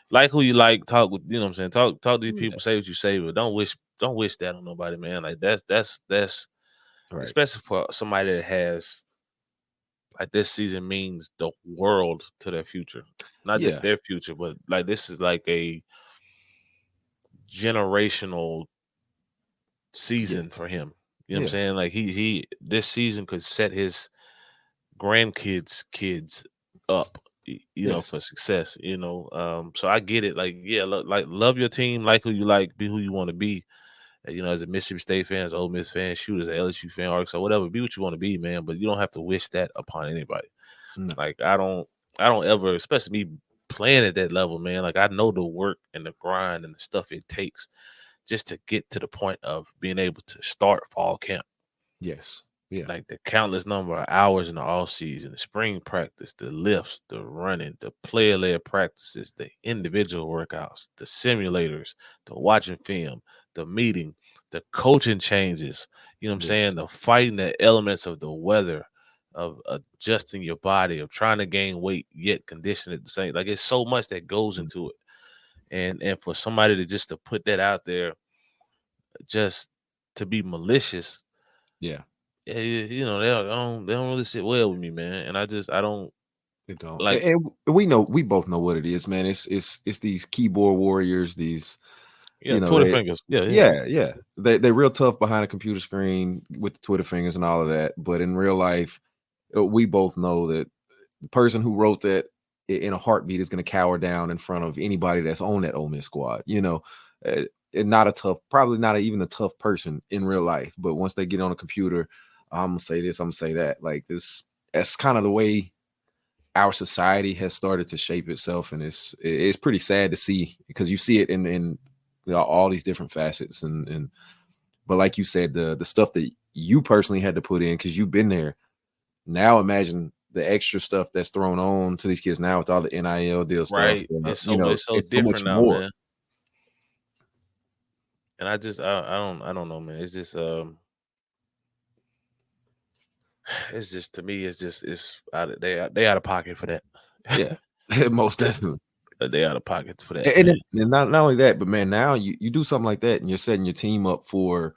like who you like, talk with, you know what I'm saying? Talk to these people, say what you say, but don't wish that on nobody, man. Like that's right. Especially for somebody that has, like, this season means the world to their future. Not just their future, but like this is like a generational season for him. You know what I'm saying? Like he this season could set his grandkids kids up, for success. So I get it. Like, love your team, like who you like, be who you want to be, as a Mississippi State fan, as an Ole Miss fan, shoot, as an LSU fan, Arkansas, whatever, be what you want to be, man. But you don't have to wish that upon anybody. No. Like I don't ever, especially me playing at that level, man. Like I know the work and the grind and the stuff it takes just to get to the point of being able to start fall camp. Yes. Yeah. Like the countless number of hours in the off season, the spring practice, the lifts, the running, the player-led practices, the individual workouts, the simulators, the watching film, the meeting, the coaching changes, you know what I'm saying? The fighting the elements of the weather, of adjusting your body, of trying to gain weight, yet condition it the same. Like it's so much that goes into it. And for somebody to put that out there just to be malicious, Yeah. yeah, they don't really sit well with me, man. And I don't It don't. like. And we both know what it is, man. It's these keyboard warriors, these Twitter fingers. Yeah. They're real tough behind a computer screen with the Twitter fingers and all of that. But in real life, we both know that the person who wrote that in a heartbeat is going to cower down in front of anybody that's on that Ole Miss squad. And not a tough, probably not even a tough person in real life. But once they get on a computer, I'm gonna say this, I'm gonna say that. Like this, that's kind of the way our society has started to shape itself, and it's pretty sad to see because you see it in all these different facets. And but like you said, the stuff that you personally had to put in because you've been there. Now imagine the extra stuff that's thrown on to these kids now with all the NIL deal Right. stuff. It's so different now, man. And I don't know, man. It's just to me, it's they out of pocket for that. Yeah, most definitely. They out of pocket for that. And not only that, but man, now you do something like that and you're setting your team up for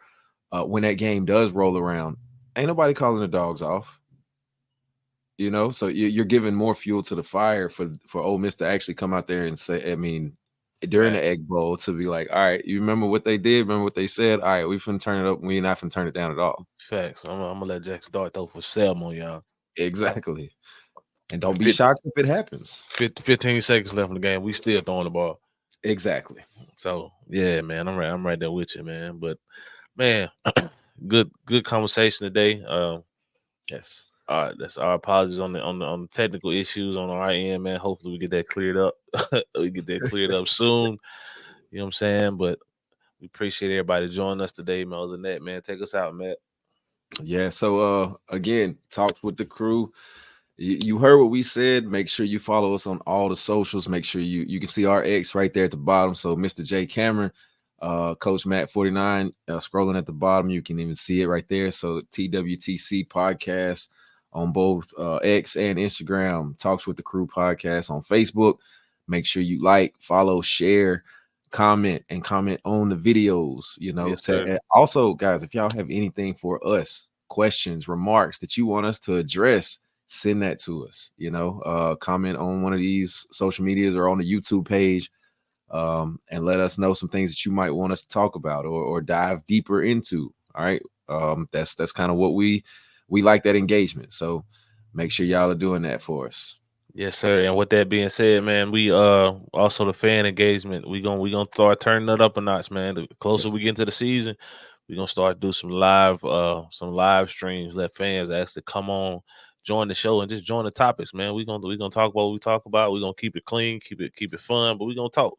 when that game does roll around. Ain't nobody calling the dogs off. So you're giving more fuel to the fire for Ole Miss to actually come out there and say, I mean, during the Egg Bowl to be like, all right, you remember what they did? Remember what they said? All right, we finna turn it up. We're not finna turn it down at all. Facts. I'm gonna let Jackson Dart throw for Selma on y'all. Exactly. And don't be shocked if it happens. 15 seconds left in the game. We still throwing the ball. Exactly. So yeah, man, I'm right there with you, man. But man, good conversation today. Yes. That's our apologies on the technical issues on our end, man. Hopefully we get that cleared up. We get that cleared up soon. You know what I'm saying? But we appreciate everybody joining us today, man. Other than that, man, take us out, Matt. Yeah. So again, talked with the crew. You heard what we said. Make sure you follow us on all the socials. Make sure you can see our X right there at the bottom. So Mr. J Cameron, Coach Matt 49, scrolling at the bottom, you can even see it right there. So TWTC podcast on both X and Instagram. Talks with the Crew podcast on Facebook. Make sure you like, follow, share, comment on the videos. Yes, Also, guys, if y'all have anything for us, questions, remarks that you want us to address, send that to us. Comment on one of these social medias or on the YouTube page, and let us know some things that you might want us to talk about or dive deeper into. All right. That's kind of what we like, that engagement. So make sure y'all are doing that for us. Yes, sir. And with that being said, man, we also the fan engagement. We gonna start turning it up a notch, man. The closer we get into the season, we're gonna start do some live streams. Let fans actually come on, join the show, and just join the topics, man. We're gonna talk about what we talk about. We're gonna keep it clean, keep it fun, but we're gonna talk.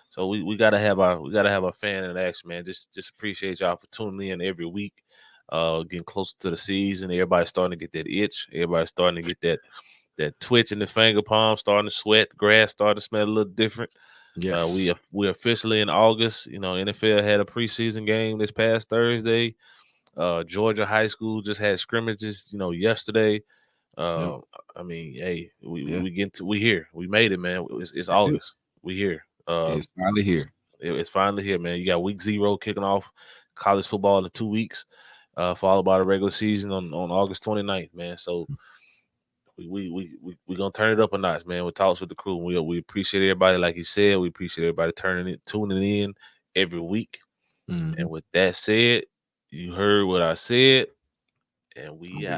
So we gotta have our fan interaction, man. Just appreciate y'all for tuning in every week. Getting closer to the season, everybody's starting to get that itch. Everybody's starting to get that twitch in the finger palm, starting to sweat. Grass starting to smell a little different. Yes. We officially in August. NFL had a preseason game this past Thursday. Georgia high school just had scrimmages, yesterday. I mean, hey, we here. We made it, man. It's August. We here. It's finally here. It's finally here, man. You got week 0 kicking off college football in 2 weeks, followed by the regular season on August 29th, man. So we gonna turn it up a notch, man. With talks with the crew. We appreciate everybody, like you said. We appreciate everybody tuning in every week. Mm-hmm. And with that said, you heard what I said, and we